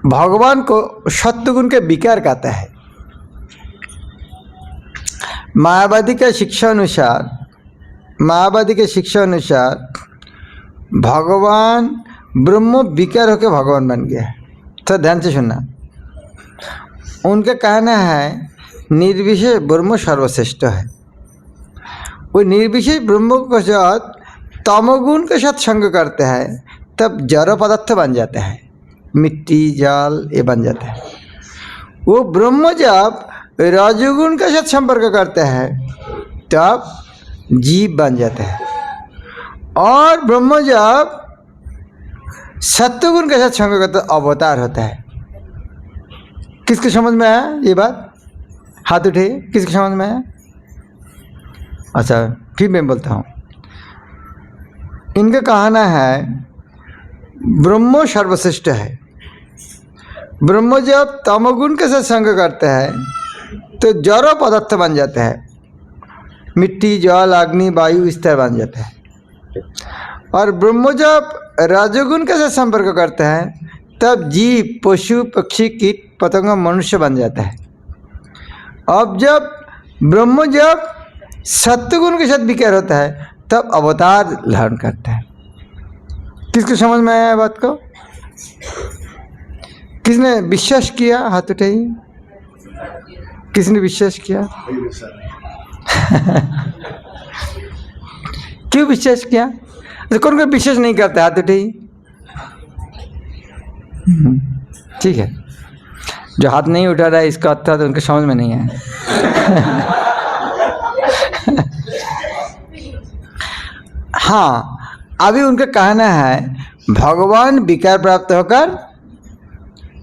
भगवान को सत्य गुण के विकार कहता है। मायावादी के शिक्षा अनुसार भगवान ब्रह्म विकार होकर भगवान बन गया है। तो ध्यान से सुनना, उनका कहना है निर्विशेष ब्रह्म सर्वश्रेष्ठ है। वो निर्विशेष ब्रह्म के साथ तमोगुण के साथ संग करते हैं, तब जड़ पदार्थ बन जाता है, मिट्टी जल ये बन जाता है। वो ब्रह्म जब रजोगुण के साथ संपर्क करते हैं तब जीव बन जाता है, और ब्रह्म जब सत्वगुण के साथ संग करता है अवतार होता है। किसके समझ में आया ये बात? हाथ उठे, किसके समझ में आया? अच्छा, फिर मैं बोलता हूँ। इनका कहना है ब्रह्म सर्वश्रेष्ठ है। ब्रह्म जब तमोगुण के साथ संग करते हैं तो जड़ पदार्थ बन जाता है, मिट्टी जल अग्नि वायु इस तरह बन जाता है। और ब्रह्म जब रजोगुण के साथ संपर्क करते हैं तब जीव पशु पक्षी कीट पतंग मनुष्य बन जाता है। अब जब ब्रह्म जब सत्वगुण के साथ विकार होता है तब अवतार धारण करता है। किसको समझ में आया बात को? किसने विश्वास किया? हाथ उठाइए। किसने विश्वास किया? क्यों विश्वास किया? तो कौन कोई विश्वास नहीं करता? हाथ उठाइए। ठीक है, जो हाथ नहीं उठा रहा है इसका अर्थ तो उनके समझ में नहीं है। हाँ, अभी उनका कहना है भगवान विकार प्राप्त होकर,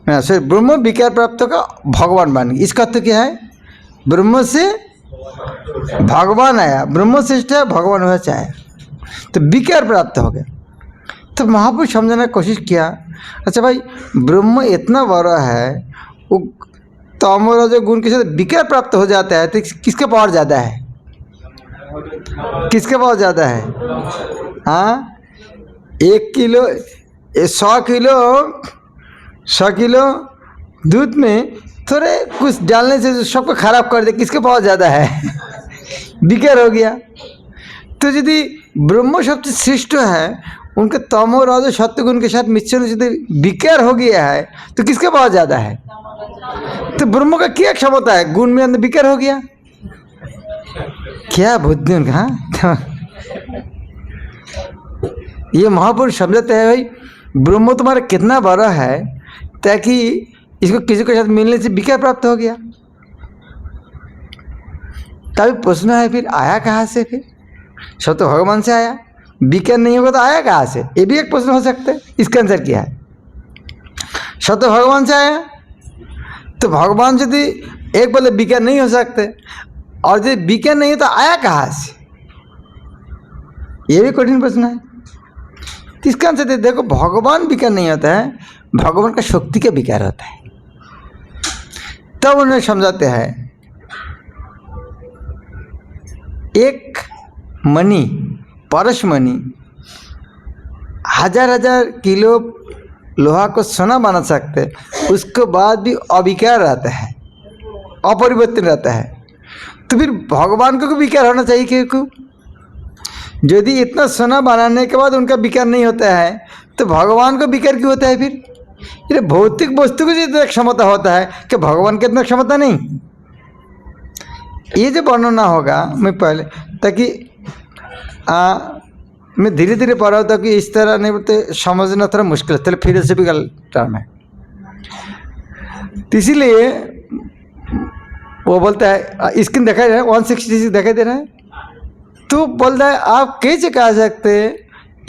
सॉरी, ब्रह्म विकार प्राप्त होकर भगवान बन गए। इसका अर्थ क्या है? ब्रह्म से भगवान आया, ब्रह्म श्रेष्ठ है, भगवान वह चाहे, तो विकार प्राप्त हो गया। तो महापुरुष समझाने की कोशिश किया, अच्छा भाई ब्रह्म इतना बड़ा है, वो तमो रजो गुण के साथ विकार प्राप्त हो जाता है, तो किसका पावर ज़्यादा है? किसका पावर ज़्यादा है? हाँ, 1 किलो 100 किलो दूध में थोड़े कुछ डालने से सबको खराब कर दे, किसका पावर ज़्यादा है? विकार हो गया। तो यदि ब्रह्म सबसे श्रेष्ठ है, उनके तमो रजो सत्व गुण के साथ मिश्रण यदि विकार हो गया है, तो किसका पावर ज़्यादा है? तो ब्रह्म का क्या क्षमता है? गुण में अंदर विकार हो गया, क्या बुद्धि उनका। हाँ, ये महापुरुष समझते हैं भाई ब्रह्म तुम्हारा कितना बड़ा है, ताकि इसको किसी के साथ मिलने से विकार प्राप्त हो गया। तभी प्रश्न है फिर आया कहाँ से? फिर सब तो भगवान से आया, विकार नहीं होगा तो आया कहाँ से? ये भी एक प्रश्न हो सकता है। इसका आंसर क्या है? सब तो भगवान से आया, तो भगवान यदि एक बोले विकार नहीं हो सकते, और यदि विकार नहीं है तो आया कहाँ से? ये भी कठिन प्रश्न है। इसका आंसर देखो, भगवान विकार नहीं होता है, भगवान का शक्ति का विकार होता है। तब उन्हें समझाते हैं, एक मणि, परश मणि 1000 किलो लोहा को सोना बना सकते, उसके बाद भी अविकार रहता है, अपरिवर्तन रहता है। तो फिर भगवान को विकार होना चाहिए क्यों? यदि इतना सोना बनाने के बाद उनका विकार नहीं होता है, तो भगवान को विकार क्यों होता है? फिर ये भौतिक वस्तु को जितना क्षमता होता है, कि भगवान की इतना क्षमता नहीं। ये जो वर्णना होगा मैं पहले, ताकि मैं धीरे धीरे पढ़ रहा हूँ, ताकि इस तरह नहीं बोलते समझना थोड़ा मुश्किल है। चलो फिलोसफिकल टर्म है, तो इसीलिए वो बोलता है, स्क्रीन दिखाई दे रहा है 166 दिखाई दे रहा है, तो बोलता है आप कैसे कह सकते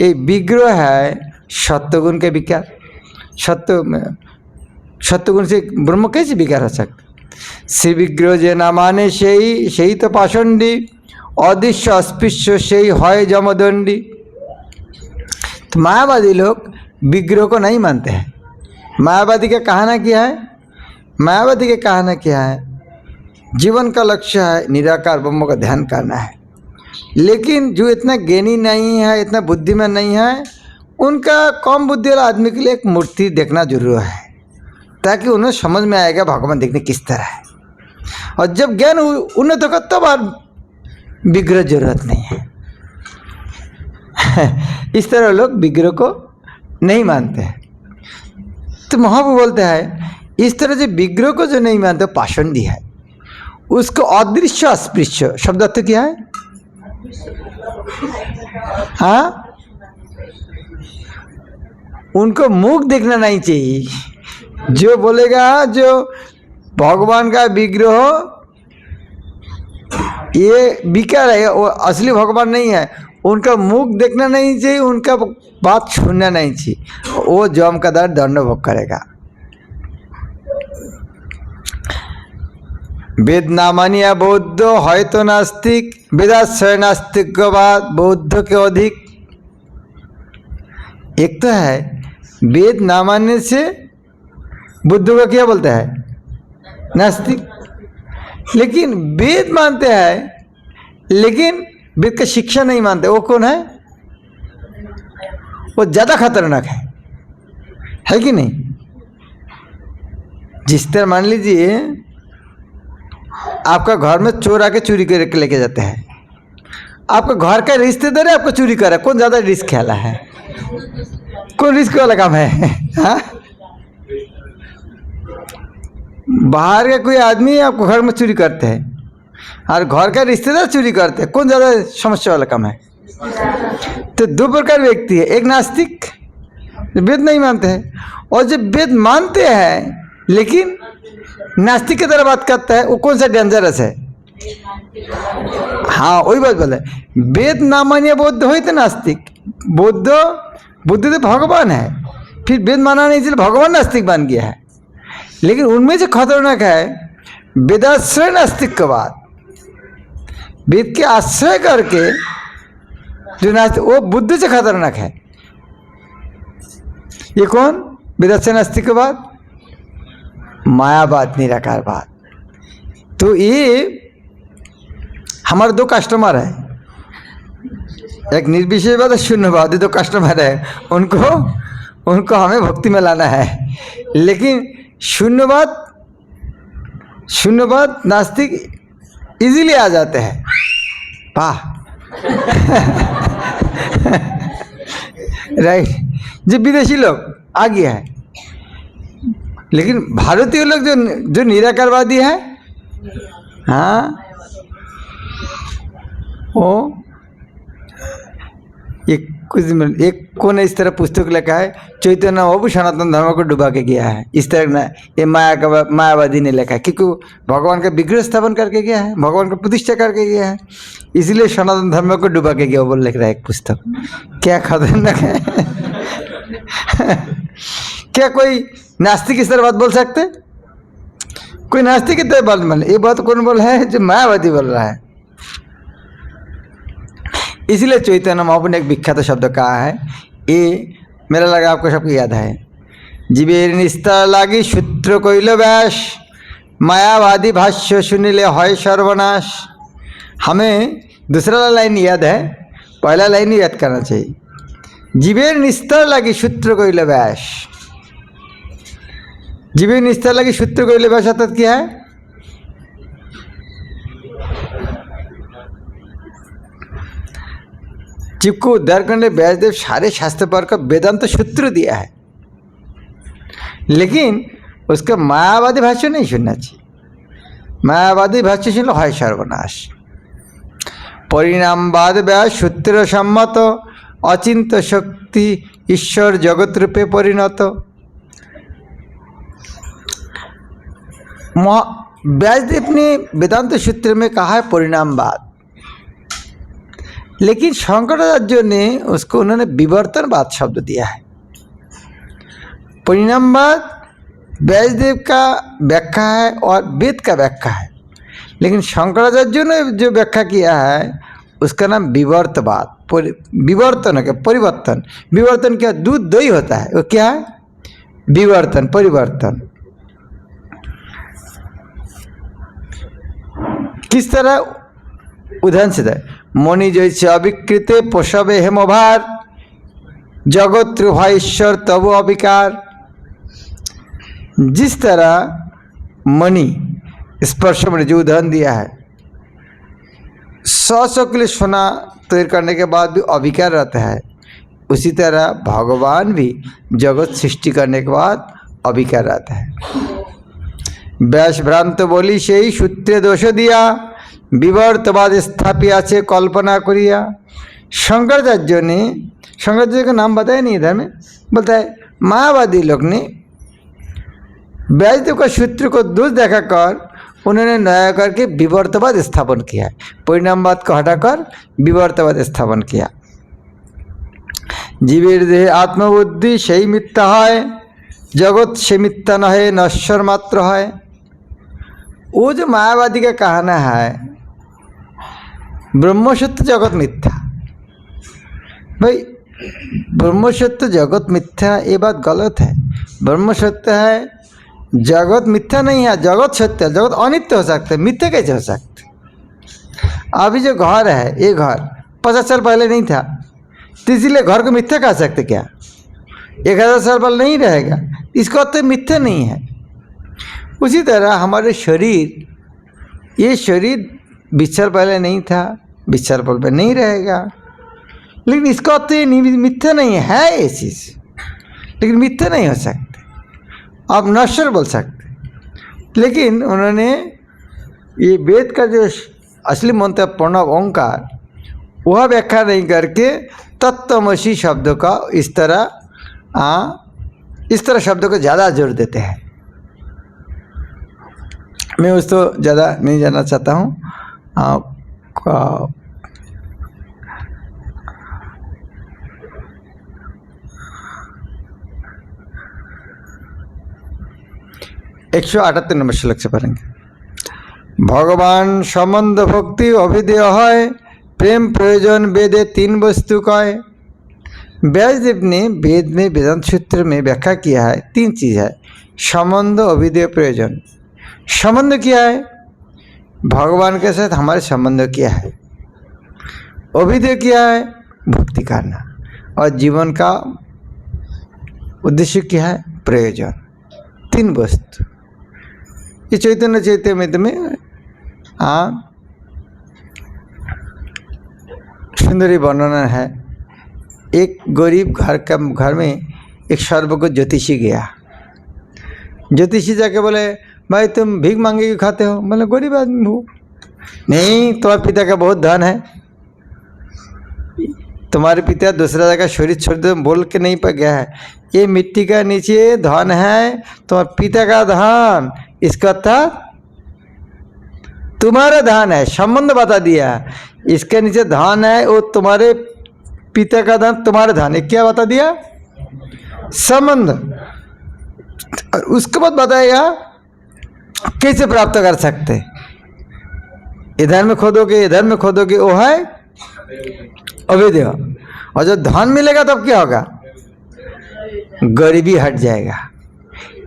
ये विग्रह है सत्वगुण के विकार? सत्वगुण से ब्रह्म कैसे विकार हो सकता? श्री विग्रह जे ना माने সেই तो पाषंडी, अदृश्य अस्पृश्य সেই হয় जमदंडी। तो मायावादी लोग विग्रह को नहीं मानते हैं। मायावादी का कहना क्या है? मायावादी का कहना क्या है? जीवन का लक्ष्य है निराकार ब्रह्म का ध्यान करना है, लेकिन जो इतना ज्ञानी नहीं है, इतना बुद्धिमान नहीं है, उनका कम बुद्धि वाला आदमी के लिए एक मूर्ति देखना जरूर है, ताकि उन्हें समझ में आएगा भगवान देखने किस तरह है। और जब ज्ञान उन्नत होगा तब विग्रह जरूरत नहीं है। इस तरह लोग विग्रह को नहीं मानते हैं। तो महाप्रभु बोलते हैं इस तरह से विग्रह को जो नहीं मानते पाषंडी है, उसको अदृश्य अस्पृश्य शब्द अर्थ क्या है? हाँ, उनको मुख देखना नहीं चाहिए। जो बोलेगा जो भगवान का विग्रह ये विकार है, वो असली भगवान नहीं है, उनका मुख देखना नहीं चाहिए, उनका बात सुनना नहीं चाहिए, वो जम का दंड भोग करेगा। वेद ना मानिया बौद्ध है तो नास्तिक, वेदाश्रय नास्तिक बौद्ध के अधिक। एक तो है वेद ना मानने से बुद्ध को क्या बोलता है? नास्तिक। लेकिन वेद मानते हैं, लेकिन वेद का शिक्षा नहीं मानते, वो कौन है? वो ज़्यादा खतरनाक है कि नहीं? जिस तरह मान लीजिए आपका घर में चोर आके चोरी करके लेके जाते हैं, आपका घर का रिश्तेदार है आपको चोरी कर रहा है, कौन ज़्यादा रिस्क वाला है? कौन रिस्क वाला काम है? हाँ? बाहर का कोई आदमी आपको घर में चोरी करते हैं और घर का रिश्तेदार चोरी करते हैं, कौन ज़्यादा समस्या वाला काम है? तो दो प्रकार व्यक्ति है, एक नास्तिक वेद नहीं मानते हैं, और जब वेद मानते हैं लेकिन नास्तिक की तरह बात करता है, वो कौन सा डेंजरस है? हाँ वही बात बोले, वेद ना मानिए बौद्ध हो तो नास्तिक। बुद्ध तो भगवान है, फिर वेद माना नहीं इसलिए भगवान नास्तिक बन गया है। लेकिन उनमें से खतरनाक है वेदाश्रय नास्तिकवाद। वेद के आश्रय करके जो नास्तिक, वो बुद्ध से खतरनाक है। ये कौन? वेदाश्रय नास्तिकवाद, मायावाद, निराकारवाद। तो ये हमारे दो कस्टमर है, एक निर्विशेषवाद और शून्यवाद, दो कस्टमर है। उनको हमें भक्ति में लाना है। लेकिन शून्यवाद नास्तिक इजीली आ जाते हैं। वाह राइट, जो विदेशी लोग आ गया है। लेकिन भारतीय लोग जो निराकारवादी है, हाँ वो एक को ने इस तरह पुस्तक लिखा है, चैतन्य बाबू सनातन धर्म को डुबा के गया है। इस तरह ना ये मायावादी ने लिखा है, क्योंकि भगवान का विग्रह स्थापन करके गया है, भगवान का प्रतिष्ठा करके गया है, इसलिए सनातन धर्म को डुबा के गया। वो लिख रहा है एक पुस्तक। क्या खतरनाक है। क्या कोई नास्तिक इस तरह बात बोल सकते? कोई नास्तिक इस तरह बात बोल, ये बात कौन बोल रहा है? जो मायावादी बोल रहा है। इसलिए चैतन्य महाप्रभु ने एक विख्यात शब्द कहा है, ये मेरा लगा आपको सबको याद है, जीवेर निस्तार लागी सूत्र कइल व्यास, मायावादी भाष्य सुनिले हय सर्वनाश। हमें दूसरा लाइन याद है, पहला लाइन याद करना चाहिए। जीवेर निस्तार लागी सूत्र कइल व्यास, जीवेर निस्तार लागी सूत्र कइल व्यास अर्थात क्या है? जीव को उद्धार करने व्यासदेव सारे शास्त्र पर का वेदांत सूत्र दिया है, लेकिन उसका मायावादी भाष्य नहीं सुनना चाहिए। मायावादी भाष्य सुन लो हाय सर्वनाश। परिणामवाद व्यास सूत्र सम्मत, अचिंत शक्ति ईश्वर जगत रूपे परिणत। व्यासदेव ने वेदांत सूत्र में कहा है परिणामवाद, लेकिन शंकराचार्य ने उसको उन्होंने विवर्तनवाद शब्द दिया है। परिणामवाद व्यासदेव का व्याख्या है और वेद का व्याख्या है, लेकिन शंकराचार्य ने जो व्याख्या किया है उसका नाम विवर्तवाद। विवर्तन है क्या? परिवर्तन। विवर्तन क्या? दूध दही होता है, वो क्या है? विवर्तन, परिवर्तन। किस तरह? उदाहरण से है, मणि जैसे अविकृते पोषवे हेमभार, जगत त्रिभा ईश्वर तब अविकार। जिस तरह मणि स्पर्श मणि जो उदाहरण दिया है, 100 के लिए सोना तैयार करने के बाद भी अविकार रहता है, उसी तरह भगवान भी जगत सृष्टि करने के बाद अविकार रहता है। व्यास भ्रांत बोली से ही सूत्रे दोष दिया, विवर्तवाद स्थापित से कल्पना करिया। शंकराचार्य का नाम बताया नहीं इधर में, बोलता है मायावादी लोग ने व्यासदेव का सूत्र को दोष देखा कर उन्होंने नया करके विवर्तवाद स्थापन किया, परिणामवाद को हटाकर विवर्तवाद स्थापन किया। जीवेर देह आत्मबुद्धि सही मिथ्या है, जगत से मिथ्या न है, नश्वर मात्र है। वो जो मायावादी का कहना है ब्रह्मसत्य जगत मिथ्या, भाई ब्रह्मसत्य जगत मिथ्या ये बात गलत है। ब्रह्म सत्य है, जगत मिथ्या नहीं है। जगत सत्य है, जगत अनित्य हो सकता है, मिथ्या कैसे हो सकते? अभी जो घर है, ये घर 50 साल पहले नहीं था, तो इसलिए घर को मिथ्या कह सकते क्या? 1000 साल पहले नहीं रहेगा, इसका अर्थ मिथ्या नहीं है। उसी तरह हमारे शरीर, ये शरीर 20 साल पहले नहीं था, 20 साल पहले नहीं रहेगा, लेकिन इसका अर्थ ये मिथ्या नहीं है ये चीज़, लेकिन मिथ्या नहीं हो सकते। आप नश्वर बोल सकते, लेकिन उन्होंने ये वेद का जो असली मंत्र प्रणव ओंकार वह व्याख्या नहीं करके तत्त्वमसि शब्द का इस तरह शब्द को ज़्यादा जोर देते हैं। मैं उस तो ज़्यादा नहीं जानना चाहता हूँ। आपका 178 নম্বর শ্লোক से पढ़ेंगे। भगवान संबंध भक्ति अभिधेय है, प्रेम प्रयोजन वेदे 3 वस्तु कय। व्यासदेव ने वेद में वेदांत सूत्र में व्याख्या किया है 3 चीज़ है, संबंध अभिधेय प्रयोजन। संबंध क्या है? भगवान के साथ हमारे संबंध क्या है। अभिधेय क्या है? भक्ति करना। और जीवन का उद्देश्य क्या है? प्रयोजन। 3 वस्तु ये चैतन्य चैतन्य में सुंदरी वर्णन है। एक गरीब घर में एक सर्वज्ञ ज्योतिषी गया। ज्योतिषी जाके बोले, भाई तुम भीख मांगे क्यों खाते हो? बोले, गरीब आदमी हो। नहीं, तुम्हारे पिता का बहुत धन है, तुम्हारे पिता दूसरा जगह शरीर छोड़ दे बोल के नहीं पा गया है। ये मिट्टी का नीचे धन है, तुम्हारे पिता का धन, इसका था तुम्हारा धन है। संबंध बता दिया, इसके नीचे धन है, वो तुम्हारे पिता का धन, तुम्हारा धन है। क्या बता दिया? संबंध। और उसके बाद बताएगा कैसे प्राप्त कर सकते। इधर में खोदोगे, इधर में खोदोगे, वो है अवैध। और जब धन मिलेगा तब क्या होगा? गरीबी हट जाएगा।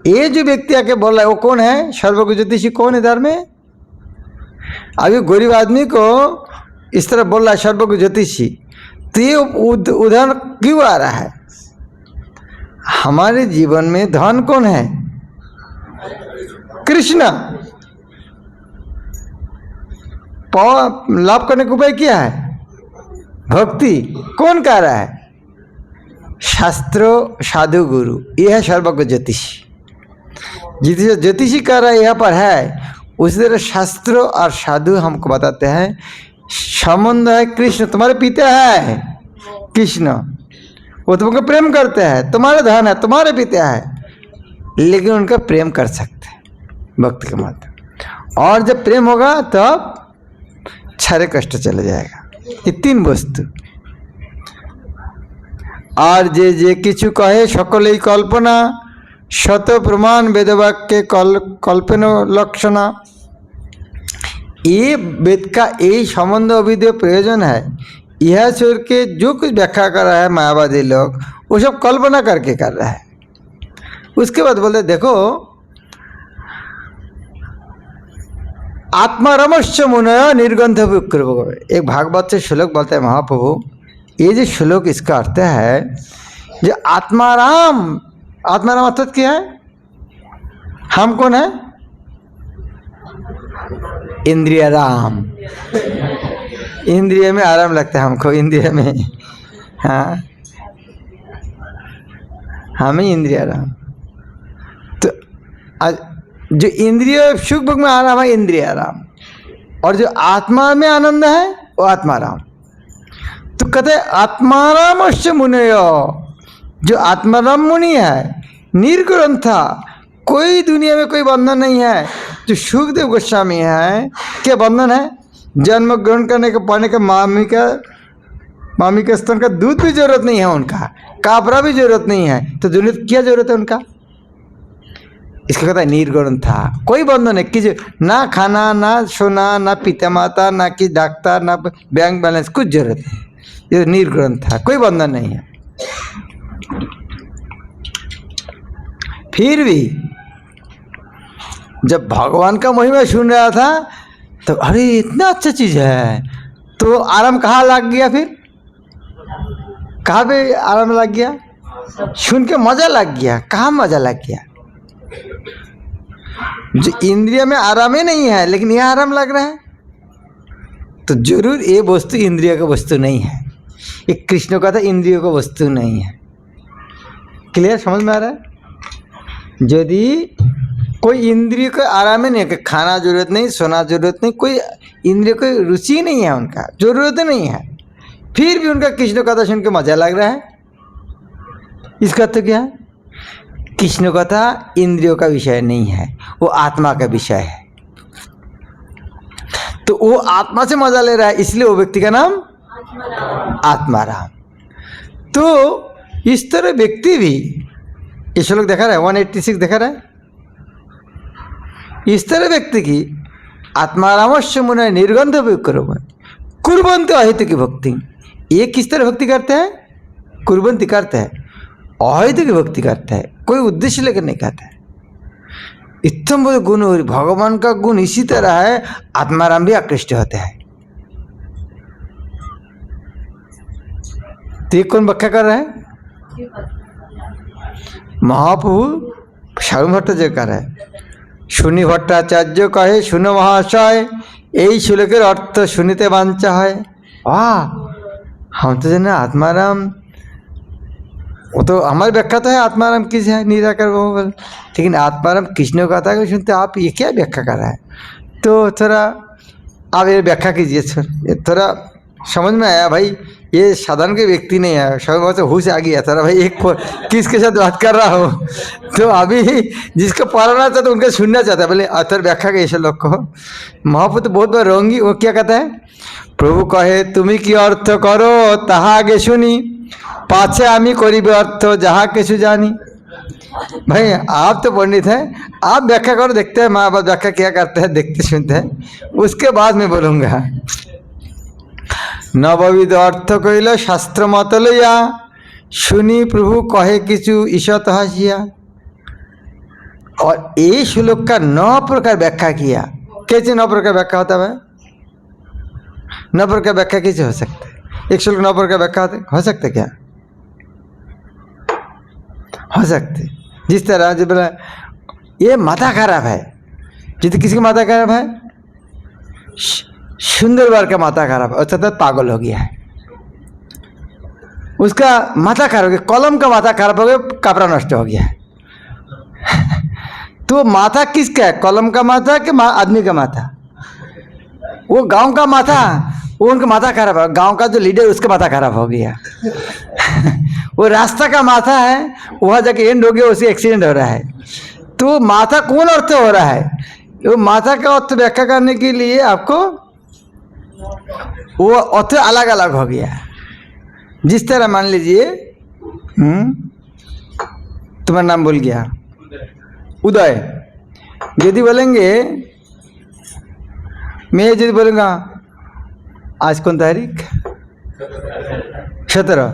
ये जो व्यक्ति आके बोल रहा है वो कौन है? सर्वज्ञ ज्योतिषी कौन है इधर में? अभी गरीब आदमी को इस तरह बोल रहा है सर्वज्ञ ज्योतिषी, तो ये उदाहरण क्यों आ रहा है? हमारे जीवन में धन कौन है? कृष्ण। लाभ करने का उपाय क्या है? भक्ति। कौन कह रहा है? शास्त्र साधु गुरु। ये है सर्वज्ञ ज्योतिषी। जिसे ज्योतिषी कह रहा है यहाँ पर है, उसी तरह शास्त्र और साधु हमको बताते हैं संबंध है कृष्ण। तुम्हारे पिता है कृष्ण, वो तुमको प्रेम करते हैं, तुम्हारा धन है, तुम्हारे पिता है, लेकिन उनका प्रेम कर सकते हैं भक्ति के माध्यम। और जब प्रेम होगा तब सारे कष्ट चले जाएगा। ये 3 वस्तु। और जे किछु कहे सकलेई कल्पना, शत प्रमाण वेदवाक्य कल्पना लक्षणा। ये वेद का यही संबंध अभिधेय प्रयोजन है। यह छोड़ के जो कुछ व्याख्या कर रहा है मायावादी लोग, वो सब कल्पना करके कर रहा है। उसके बाद बोलते देखो, आत्मारामश्च मुनय निर्गंध विक्रम। एक भागवत से श्लोक बोलते हैं महाप्रभु, ये जो श्लोक इसका अर्थ है जो आत्माराम। आत्माराम अर्थात क्या है? हम कौन है? इंद्रिय राम। इंद्रिय में आराम लगता है हमको, इंद्रिय में। हाँ, हमें इंद्रिय राम। तो जो इंद्रिय सुख भोग में आराम है इंद्रिय राम, और जो आत्मा में आनंद है वो आत्माराम। तो कहते आत्मारामश्च मुनय, जो आत्माराम मुनि है निर्ग्रंथा, कोई दुनिया में कोई बंधन नहीं है। जो सुखदेव गोस्वामी है, क्या बंधन है? जन्म ग्रहण करने के पाने का मामी के स्तन का दूध भी जरूरत नहीं है उनका, कापरा भी जरूरत नहीं है, तो दुनिया क्या जरूरत है उनका? इसका कहता है निर्ग्रंथा, कोई बंधन है कि ना खाना, ना सोना, ना पिता माता, ना कि डॉक्टर, ना बैंक बैलेंस, कुछ जरूरत नहीं। ये निर्ग्रंथा, कोई बंधन नहीं है। फिर भी जब भगवान का महिमा सुन रहा था तो अरे इतना अच्छा चीज है, तो आराम कहाँ लग गया? फिर कहाँ पे आराम लग गया? सुन के मजा लग गया। कहाँ मजा लग गया? जो इंद्रिय में आराम ही नहीं है, लेकिन यह आराम लग रहा है, तो जरूर ये वस्तु इंद्रिय का वस्तु नहीं है। ये कृष्ण का था इंद्रियों का वस्तु नहीं है। क्लियर, समझ में आ रहा है? यदि कोई इंद्रिय को आराम ही नहीं है, खाना जरूरत नहीं, सोना जरूरत नहीं, कोई इंद्रिय को रुचि नहीं है, उनका जरूरत नहीं है, फिर भी उनका कृष्ण कथा सुन के मजा लग रहा है, इसका तो क्या है? कृष्ण कथा इंद्रियों का विषय नहीं है, वो आत्मा का विषय है। तो वो आत्मा से मजा ले रहा है, इसलिए वो व्यक्ति का नाम आत्माराम। तो इस तरह व्यक्ति भी, ये श्लोक देखा रहा है 186 देखा रहा है, इस तरह व्यक्ति की आत्मारामस्य मुने निर्गंध करो कुर्बंती अहित की भक्ति। ये किस तरह भक्ति करते हैं? कुर्बंती करते हैं, अहित की भक्ति करते हैं, कोई उद्देश्य लेकर नहीं करते हैं। इतना बड़े गुण हो, भगवान का गुण इसी तरह है, आत्माराम भी आकृष्ट होते हैं। तो ये कौन व्याख्या कर रहा है? महाप्रभु साधु भट्टाचार्य कर रहा है। शुनि भट्टाचार्य कहे शुनो महाशय এই শ্লোকের अर्थ শুনিতে বাঞ্ছা হয়। वाह, हम तो जाने आत्माराम, वो तो हमारी व्याख्या तो है आत्माराम किस है, निराकार वो, लेकिन आत्माराम कृष्ण का था सुनते आप ये क्या व्याख्या कर रहा है? तो थोड़ा आप ये व्याख्या कीजिए, थोड़ा समझ में आया भाई, ये साधारण के व्यक्ति नहीं है, सब होश आ गया थोड़ा भाई, एक किसके साथ बात कर रहा हो। तो अभी जिसको पढ़ना चाहता है उनका सुनना चाहता है, बोले अथर व्याख्या के ऐसे लोग को। महापुत्र बहुत बार रोंगी, वो क्या कहता है? प्रभु कहे तुम्हें की अर्थ करो ताहा आगे सुनी, पाछे आमी करीब अर्थ जहाँ किसु जानी। भाई आप तो पंडित हैं, आप व्याख्या करो, देखते हैं माँ बाप व्याख्या क्या करते हैं, देखते सुनते हैं, उसके बाद मैं बोलूँगा। नवविध अर्थ कहिल शास्त्र मत लैया, सुनी प्रभु कहे किचु ईशत हसिया। और ये श्लोक का 9 प्रकार व्याख्या किया। कैसे 9 प्रकार व्याख्या होता है? 9 प्रकार व्याख्या कैसे हो सकते है? एक श्लोक 9 प्रकार व्याख्या हो सकते क्या? हो सकते। जिस तरह जो बोला ये माथा खराब है, जिस किसी का माथा खराब है, सुंदरवार का माथा खराब है, अर्थात पागल हो गया है, उसका माथा खराब हो गया, कलम का माथा खराब हो गया, कपड़ा नष्ट हो गया है। तो माथा किसका है? कलम का माथा कि आदमी का माथा? वो गांव का माथा, वो उनका माथा खराब है, गांव का जो लीडर उसका माथा खराब हो गया। वो रास्ता का माथा है, वहाँ जाके एंड हो गया, उसे एक्सीडेंट हो रहा है। तो माथा कौन अर्थ हो रहा है? वो माथा का अर्थ व्याख्या करने के लिए आपको वो अर्थ अलग अलग हो गया। जिस तरह मान लीजिए तुम्हारा नाम बोल गया उदय, यदि बोलेंगे, मैं यदि बोलूँगा आज कौन तारीख 17,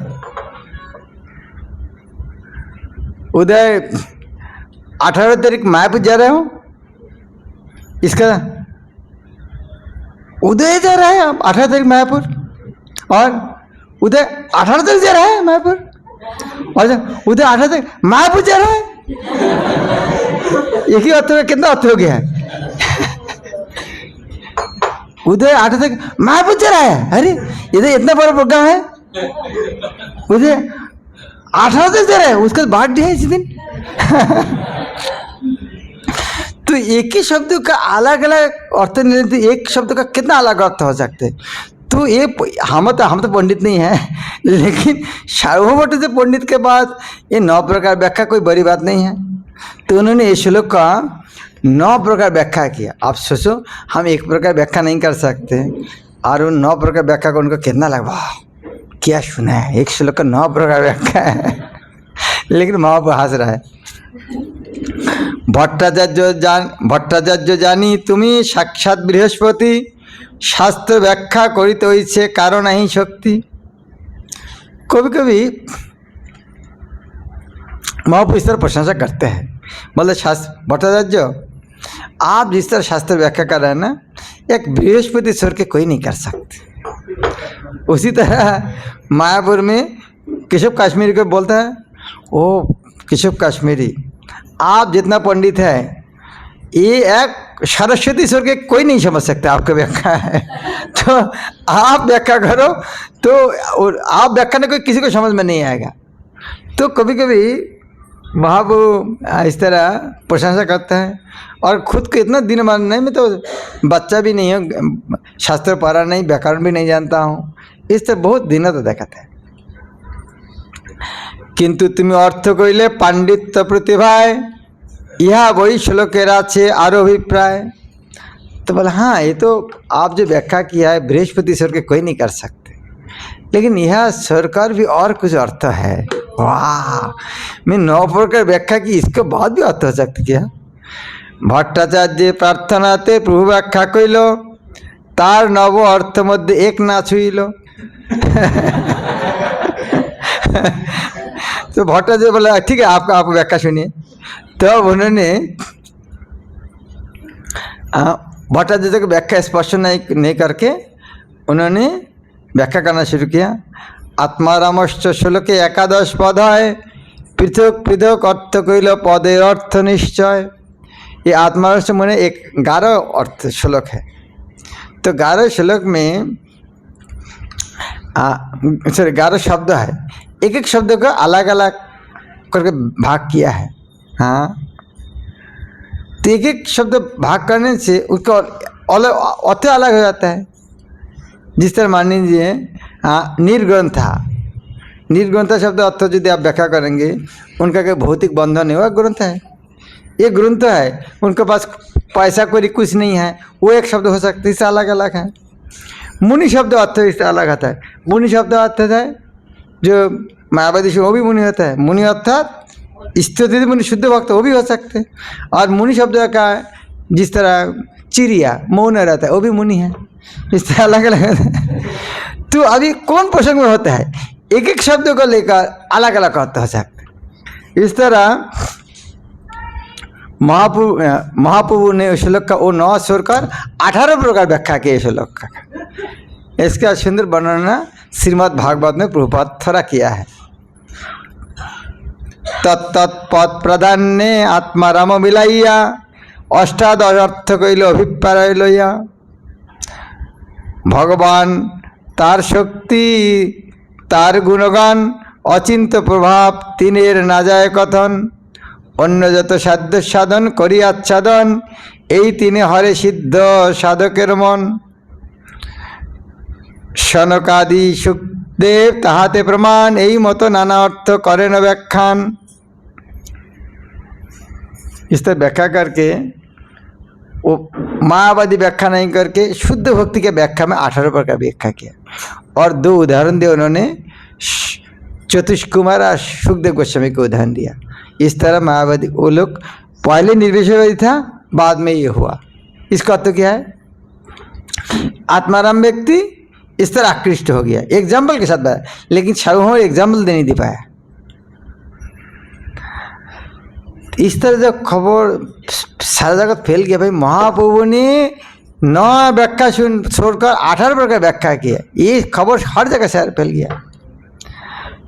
उदय 18 तारीख मायापुर जा रहे हो, इसका उदय जा रहा है 18 तारीख मायापुर, और उदय 18 तारीख जा रहा है मायापुर, और उदय 18 तारीख मायापुर जा रहा है। एक ही अर्थ में कितना अर्थ हो गया है? उदय 18 तारीख मायापुर जा रहा है, अरे इधर इतना बड़ा प्रोग्राम है, उदय 18 तारीख जा रहा है, उसका बर्थडे है इसी दिन। तो एक ही शब्द का अलग अलग अर्थ नहीं लेते, एक शब्द का कितना अलग अर्थ हो सकते। तो ये हम तो पंडित नहीं है, लेकिन सार्वभौम से पंडित के बाद ये 9 प्रकार व्याख्या कोई बड़ी बात नहीं है। तो उन्होंने ये श्लोक का 9 प्रकार व्याख्या किया। आप सोचो हम एक प्रकार व्याख्या नहीं कर सकते, और उन 9 प्रकार व्याख्या को उनको कितना लगा, क्या सुना है, एक श्लोक का 9 प्रकार व्याख्या है। लेकिन महाप्रभु हंस रहा है। भट्टाचार्य जानी तुम्हें साक्षात बृहस्पति, शास्त्र व्याख्या करिते होइछे कारण ही शक्ति। कभी कभी महाप्रभु इस तरह प्रशंसा करते हैं, मतलब शास्त्र भट्टाचार्य आप जिस तरह शास्त्र व्याख्या कर रहे हैं ना, एक बृहस्पति स्वर के कोई नहीं कर सकते। उसी तरह मायापुर में केशव काश्मीरी को बोलता है, ओ केशव काश्मीरी आप जितना पंडित है, ये एक सरस्वती स्वर के कोई नहीं समझ सकता आपका व्याख्या है। तो आप व्याख्या करो, तो आप व्याख्या नहीं, कोई किसी को समझ में नहीं आएगा। तो कभी कभी महाप्रभु इस तरह प्रशंसा करता है, और खुद को इतना दिन मान नहीं, मैं तो बच्चा भी नहीं हूँ, शास्त्र पढ़ा नहीं, व्याकरण भी नहीं जानता हूँ, इस तरह बहुत दिनों तो देखाता है। किंतु तुम अर्थ कइले पांडित्य प्रतिभाय, इहा वही श्लोकेर आछे आरो अभिप्राय। तो बोला हाँ, ये तो आप जो व्याख्या किया है बृहस्पति स्वर के कोई नहीं कर सकते, लेकिन यह स्वर का भी और कुछ अर्थ है। वाह, मैं 9 प्रकार व्याख्या की, इसके बाद भी अर्थ हो सकते क्या? भट्टाचार्य प्रार्थनाते प्रभु व्याख्या कइल, तार नव अर्थ मध्य एक ना छुइल। तो भट्टाचार्य बोला ठीक है, आप व्याख्या सुनिए। तो उन्होंने भट्टाचार्य को व्याख्या स्पष्ट नहीं करके उन्होंने व्याख्या करना शुरू किया। आत्मारामश्च श्लोके 11 पद है, पृथक पृथक अर्थ कइल पदे अर्थ निश्चय। ये आत्मारामश्च मैंने एक 11 अर्थ श्लोक है। तो 11 श्लोक में 11 शब्द है, एक एक शब्द को अलग अलग करके भाग किया है। हाँ, तो एक एक शब्द भाग करने से उसका अर्थ अलग हो जाता है। जिस तरह मान लीजिए निर्ग्रंथा, निर्ग्रंथा शब्द अर्थ यदि आप व्याख्या करेंगे, उनका कोई भौतिक बंधन है, वह ग्रंथ है, ये ग्रंथ है, उनके पास पैसा कोई कुछ नहीं है, वो एक शब्द हो सकता है, इससे अलग अलग है। मुनि शब्द अर्थ इससे अलग आता है। मुनि शब्द अर्थ है जो मायावादी से, वो भी मुनि होता है। मुनि अर्थात स्तुति मुनि शुद्ध भक्त, वो भी हो सकते हैं। और मुनि शब्द का जिस तरह चिड़िया मौन रहता है, वो भी मुनि है। इस तरह अलग अलग होता है। तो अभी कौन प्रसंग में होता है, एक एक शब्द को लेकर अलग अलग अर्थ हो सकते हैं। इस तरह महाप्रभु ने श्लोक का वो 9 स्वर कर 18 प्रकार व्याख्या किए श्लोक का। इसका सुंदर वर्णन श्रीमद् भागवत में प्रभुपाद थोड़ा किया है। तत्पद प्रधान्य आत्माराम मिलाइया, अष्टादश अर्थ कइल अभिप्राय लइया। भगवान तार शक्ति तार गुणगान, अचिंत प्रभाव तिनेर ना जाए कथन। अन्य যত সাধ্য সাধন করি আচ্ছাদন, এই তিনে হরে সিদ্ধ সাধকের মন। সনকাদি সুখদেব তাহাতে প্রমাণ, এই মতো নানা अर्थ करें व्याख्यान। इस तरह व्याख्या करके वो मायावादी व्याख्या नहीं करके शुद्ध भक्ति के व्याख्या में 18 प्रकार व्याख्या किया। और 2 उदाहरण दिए उन्होंने, चतुष कुमार और सुखदेव गोस्वामी को उदाहरण दिया। इस तरह मायावादी वो लोग पहले निर्विशेषवादी था, बाद में ये हुआ। इसका अर्थ क्या है, आत्माराम व्यक्ति इस तरह आकृष्ट हो गया, एग्जाम्पल के साथ बताया, लेकिन सार्वभौम एग्जाम्पल नहीं दे पाया। इस तरह जब खबर सारा जगत फैल गया, भाई महाप्रभु ने 9 व्याख्या छोड़कर 18 प्रकार व्याख्या किया, ये खबर हर जगह से फैल गया।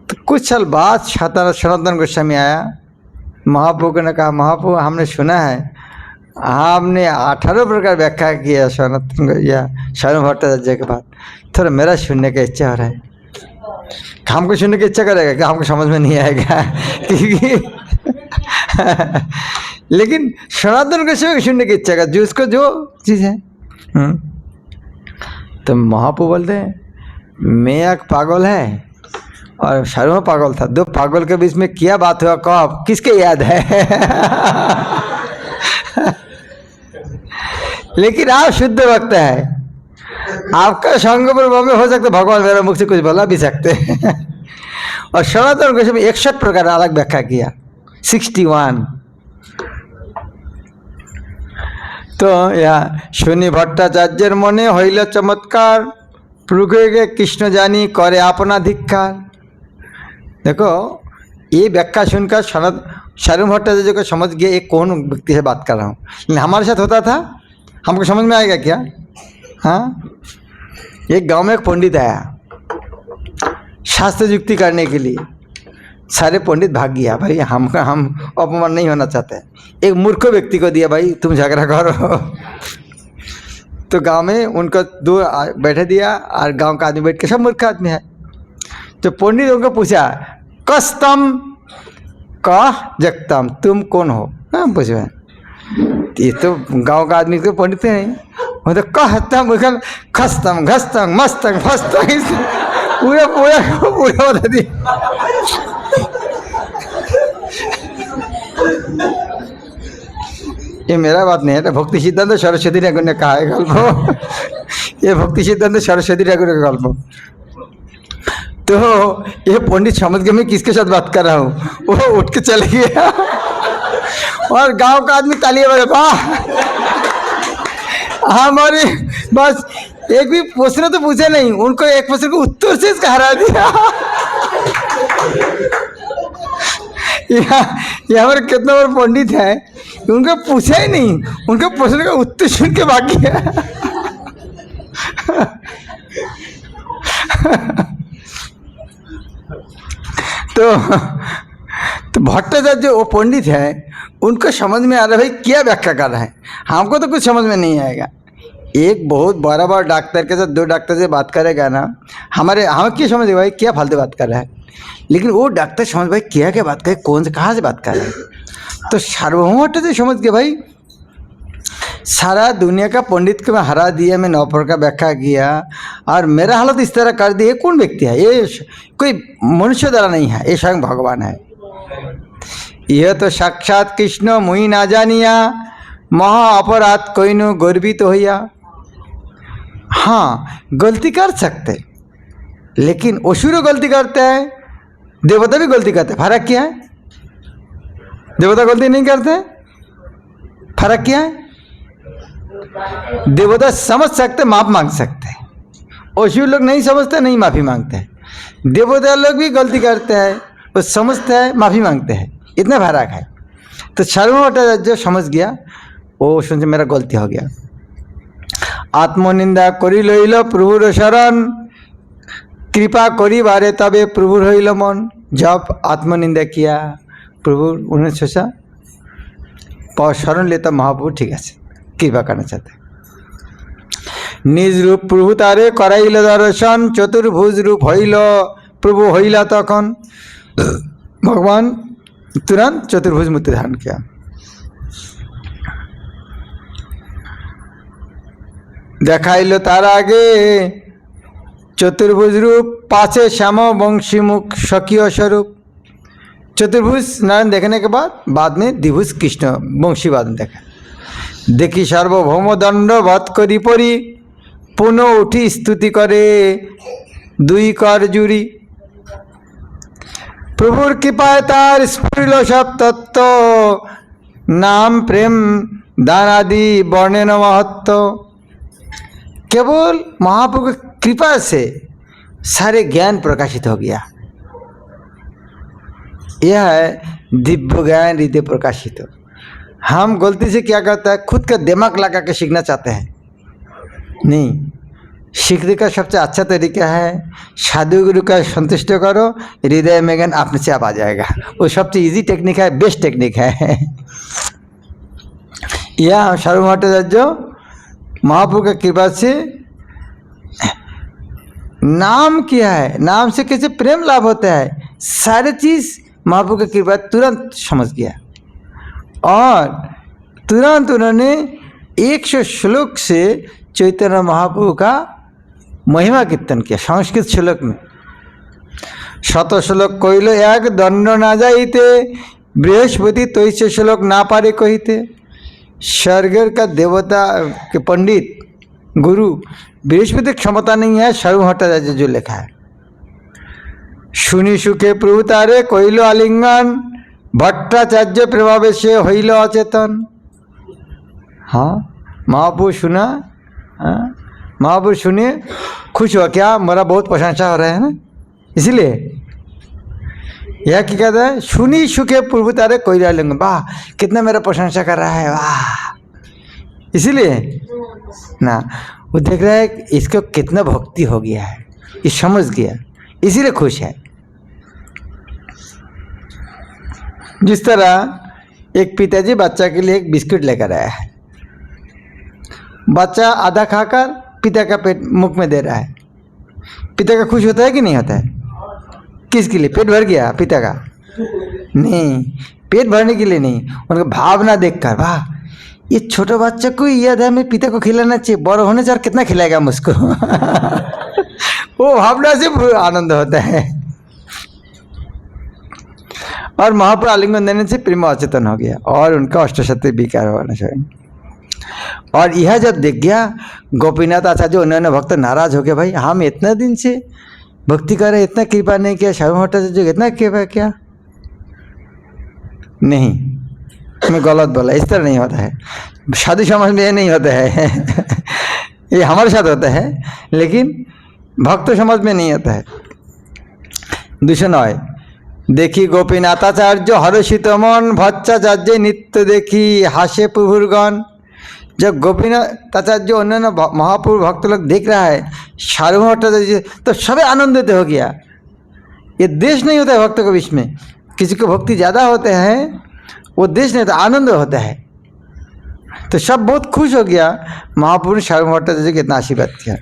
तो कुछ साल बाद सनातन गोस्वामी आया, महाप्रभु ने कहा, महाप्रभु हमने सुना है आपने 18 प्रकार व्याख्या किया सनातन या शरण भट्टाचार्य के बाद, थोड़ा मेरा सुनने का इच्छा हो रहा है। हमको सुनने की इच्छा करेगा कि हमको समझ में नहीं आएगा क्योंकि लेकिन सनातन गोस्वामी सुनने की इच्छा का जो उसको जो चीज़ है। तो महाप्रभु बोलते हैं मैं एक पागल है और शाहरुख पागल था, 2 पागल के बीच में क्या बात हुआ, कब, किसके याद है? लेकिन आप शुद्ध भक्त है, आपका संग प्रभाव में हो सकता है भगवान मेरा मुख से कुछ बोला भी सकते हैं। और सनातन गोस्वामी 61 प्रकार अलग व्याख्या किया, 61। तो या शनि भट्टाचार्यर मने हईल चमत्कार, प्रभु कृष्ण जानी करे अपना धिक्कार। देखो ये व्याख्या सुनकर शाहरुख भट्टाचार्य को समझ गया ये कौन व्यक्ति से बात कर रहा हूँ, लेकिन हमारे साथ होता था हमको समझ में आएगा क्या? हाँ, एक गांव में एक पंडित आया शास्त्र युक्ति करने के लिए, सारे पंडित भाग गया, भाई हम अपमान नहीं होना चाहते। एक मूर्ख व्यक्ति को दिया, भाई तुम झगड़ा करो। तो गांव में उनको 2 बैठे दिया और गांव का आदमी बैठ के, सब मूर्ख आदमी है। तो पंडित उनको पूछा कस्तम कह जगतम, तुम कौन हो? हाँ पूछा, ये तो गांव का आदमी को पंडित नहीं, वो तो कहतम खस्तम घस्तम मस्तम फस्तम पूरा पूरा पूरा बता दी। ये मेरा बात नहीं है, तो भक्ति सिद्धांत सरस्वती ठाकुर ने कहा है गल्प। ये भक्ति सिद्धांत सरस्वती ठाकुर का गल्प। तो ये पंडित समझ के मैं किसके साथ बात कर रहा हूँ, वो उठ के चले गया और गांव का आदमी तालियां बजा, वाह। हमारे बस एक भी प्रश्न तो पूछे नहीं, उनको एक प्रश्न को उत्तर से इसका हरा दिया। ये हमारे कितना बड़े पंडित है, उनको पूछा ही नहीं, उनके प्रश्न का उत्तर सुन के बाकी है। तो भट्टाचार्य जो वो पंडित है, उनको समझ में आ रहा है भाई क्या व्याख्या कर रहा है, हमको तो कुछ समझ में नहीं आएगा। एक बहुत बड़ा बड़ा डॉक्टर के साथ दो डॉक्टर से बात करेगा ना, हमें क्या समझेगा भाई क्या फालतू बात कर रहा है, लेकिन वो डॉक्टर समझ भाई क्या क्या बात करे, कौन से कहाँ से बात कर रहा है। तो सार्वभौम भट्टाचार्य समझ के भाई सारा दुनिया का पंडित को मैं हरा दिया, मैं 9 प्रकार का व्याख्या किया और मेरा हालत इस तरह कर दिया। कौन व्यक्ति है ये? कोई मनुष्य द्वारा नहीं है, ये स्वयं भगवान है। यह तो साक्षात कृष्ण मुई ना जानिया, महा अपराध कोई नु गर्वित होइया। हाँ, गलती कर सकते, लेकिन असुर गलती करते हैं, देवता भी गलती करते, फर्क क्या है? देवता गलती नहीं करते, फर्क क्या है? देवता समझ सकते, माफ मांग सकते, असुर लोग नहीं समझते, नहीं माफी मांगते हैं। देवता लोग भी गलती करते हैं, वो समझते हैं, माफी मांगते हैं, इतना फर्क है। तो सार्वभौम भट्टाचार्य जो समझ गया, वो सुन मेरा गलती हो गया। आत्मनिंदा करी लइल प्रभुर शरण, कृपा करी बारे तबे प्रभुर हइल मन। जब आत्मनिंदा किया, प्रभु उन्होंने सोचा शरण लेता महाप्रभु ठीक है, कृपा करना चाहते। निज रूप प्रभु तारे कराइल दर्शन, चतुर्भुज रूप हइल प्रभु हइला तखन। भगवान तुरंत चतुर्भुज मूर्ति धारण किया। देखाइल तार आगे चतुर्भुज रूप, पासे श्याम वंशी मुख स्वकीय स्वरूप। चतुर्भुज नारायण देखने के बाद में द्विभुज कृष्ण वंशी बाद में देखा। देखी सार्वभौम दंड वध करी परी, पुनः उठी स्तुति करे दुई कर जुड़ी। प्रभुर कृपाय तार स्फुरिल सब तत्व, नाम प्रेम दान आदि वर्णन महत्व। केवल महाप्रभु की कृपा से सारे ज्ञान प्रकाशित हो गया। यह है दिव्य ज्ञान हृदय प्रकाशित हो। हम गलती से क्या करता है, खुद का दिमाग लगा के सीखना चाहते हैं, नहीं। सीखने का सबसे अच्छा तरीका है साधु गुरु का संतुष्ट करो, हृदय में ज्ञान अपने से आप आ जाएगा। वो सबसे इजी टेक्निक है, बेस्ट टेक्निक है। यह सार्वभौम भट्टाचार्य महाप्रभु की कृपा से नाम किया है, नाम से कैसे प्रेम लाभ होता है, सारी चीज महाप्रभु की कृपा तुरंत समझ गया। और तुरंत उन्होंने 100 श्लोक से चैतन्य महाप्रभु का महिमा कीर्तन किया संस्कृत श्लोक में। 100 श्लोक कहिल एक दंड ना जाइते, बृहस्पति तो से श्लोक ना पारे कहिते। स्वर्ग का देवता के पंडित गुरु बृहस्पति क्षमता नहीं है, सार्वभौम भट्टाचार्य जो लिखा है। सुनी सुखे प्रभु तारे कहिल आलिंगन, भट्टाचार्य प्रभाव से हइल अचेतन। हाँ, महाप्रभु सुना, हाँ महाप्रभु सुनिए खुश हुआ, क्या मेरा बहुत प्रशंसा हो रहा है ना, इसलिए यह क्या कहता है, सुनी सुखे प्रभु तारे कोई आलिंगन, वाह कितना मेरा प्रशंसा कर रहा है, वाह। इसीलिए ना वो देख रहा है कि इसको कितना भक्ति हो गया है, ये समझ गया, इसीलिए खुश है। जिस तरह एक पिताजी बच्चा के लिए एक बिस्किट लेकर आया है, बच्चा आधा खाकर पिता का पेट मुख में दे रहा है, पिता का खुश होता है कि नहीं होता है? किसके लिए? पेट भर गया पिता का? नहीं, पेट भरने के लिए नहीं, उनका भावना देखकर, वाह ये छोटा बच्चा को याद है मैं पिता को खिलाना चाहिए, बड़ा होने से और कितना खिलाएगा मुझको। वो भावना से आनंद होता है। और महापुर आलिंगन देने से प्रेम अचेतन हो गया और उनका अष्टसत्य विकार होना चाहिए। और यह जब देख गया गोपीनाथ आचार्य उन्होंने भक्त नाराज हो गया, भाई हम इतना दिन से भक्ति कर रहे, इतना कृपा नहीं किया, श्याम भट्टाचार्य इतना कृपा क्या? नहीं, मैं गलत बोला, इस तरह नहीं होता है। साधु समाज में ये नहीं होता है ये हमारे साथ होता है, लेकिन भक्त समाज में नहीं होता है। दूसरा नय देखी गोपीनाथाचार्य हर्षित मन भट्टाचार्य नित्य देखी हास्य प्रभुरगण। जब गोपीनाथाचार्य अन्य महापुरुष भक्त लोग देख रहा है सार्वभौम भट्टाचार्य, तो सभी आनंदित हो गया। ये देश नहीं होता है भक्तों के बीच में, किसी को भक्ति ज़्यादा होते हैं वो देश नहीं होता, आनंद होता है। तो सब बहुत खुश हो गया। महापुरुष सार्वभौम भट्टाचार्य कितना आशीर्वाद किया।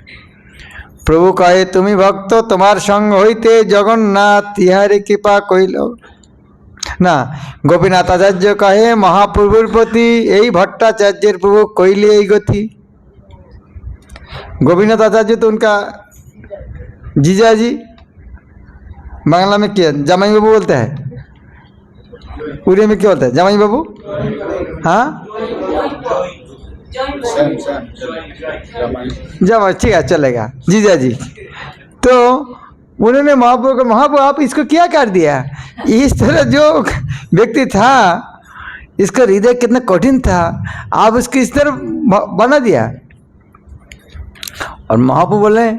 प्रभु कहे तुम्हें भक्त तुम्हार संग होते जगन्नाथ इहारे कृपा कहिल ना। गोपीनाथाचार्य कहे महाप्रभुर प्रति यही भट्टाचार्य प्रभु कहिले यही गति। गोपीनाथाचार्य तो उनका जीजाजी, बांग्ला में क्या जमाई बाबू बोलते हैं, उड़िया में क्या बोलते हैं जमाई बाबू? हाँ जमाई, ठीक है चलेगा, जीजाजी। तो उन्होंने महाप्रभु को, महाप्रभु आप इसको क्या कर दिया? इस तरह जो व्यक्ति था इसका हृदय कितना कठिन था, आप उसको इस तरह बना दिया। और महाप्रभु बोले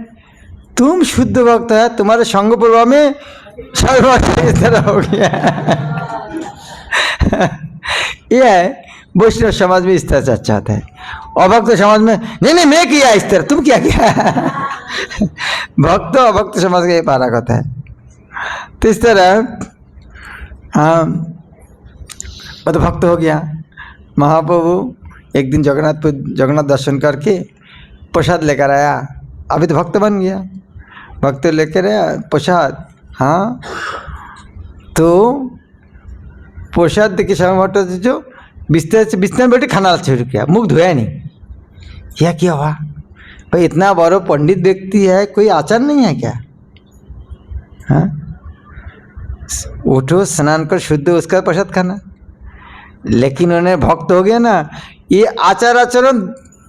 तुम शुद्ध भक्त है, तुम्हारे संग प्रभाव में सर्वभक्त इस तरह हो गया यह है वैष्णव समाज में इस तरह से अच्छा होता है। अभक्त समाज में नहीं मैं किया इस तरह, तुम क्या किया भक्त अभक्त समाज का ये पारक होता है। तो इस तरह हाँ मैं तो भक्त हो गया। महाप्रभु एक दिन जगन्नाथ दर्शन करके प्रसाद लेकर आया, अभी तो भक्त बन गया, भक्त लेकर आया प्रसाद। हाँ तो प्रसाद देखिए श्याम भट्टाचार्य जो बिस्तर में बैठे खाना शुरू किया, मुख धोया नहीं। यह क्या हुआ भाई, इतना बड़ा पंडित व्यक्ति है, कोई आचार नहीं है क्या? हाँ उठो स्नान कर शुद्ध उसका प्रसाद खाना। लेकिन उन्हें भक्त हो गया ना, ये आचार आचरण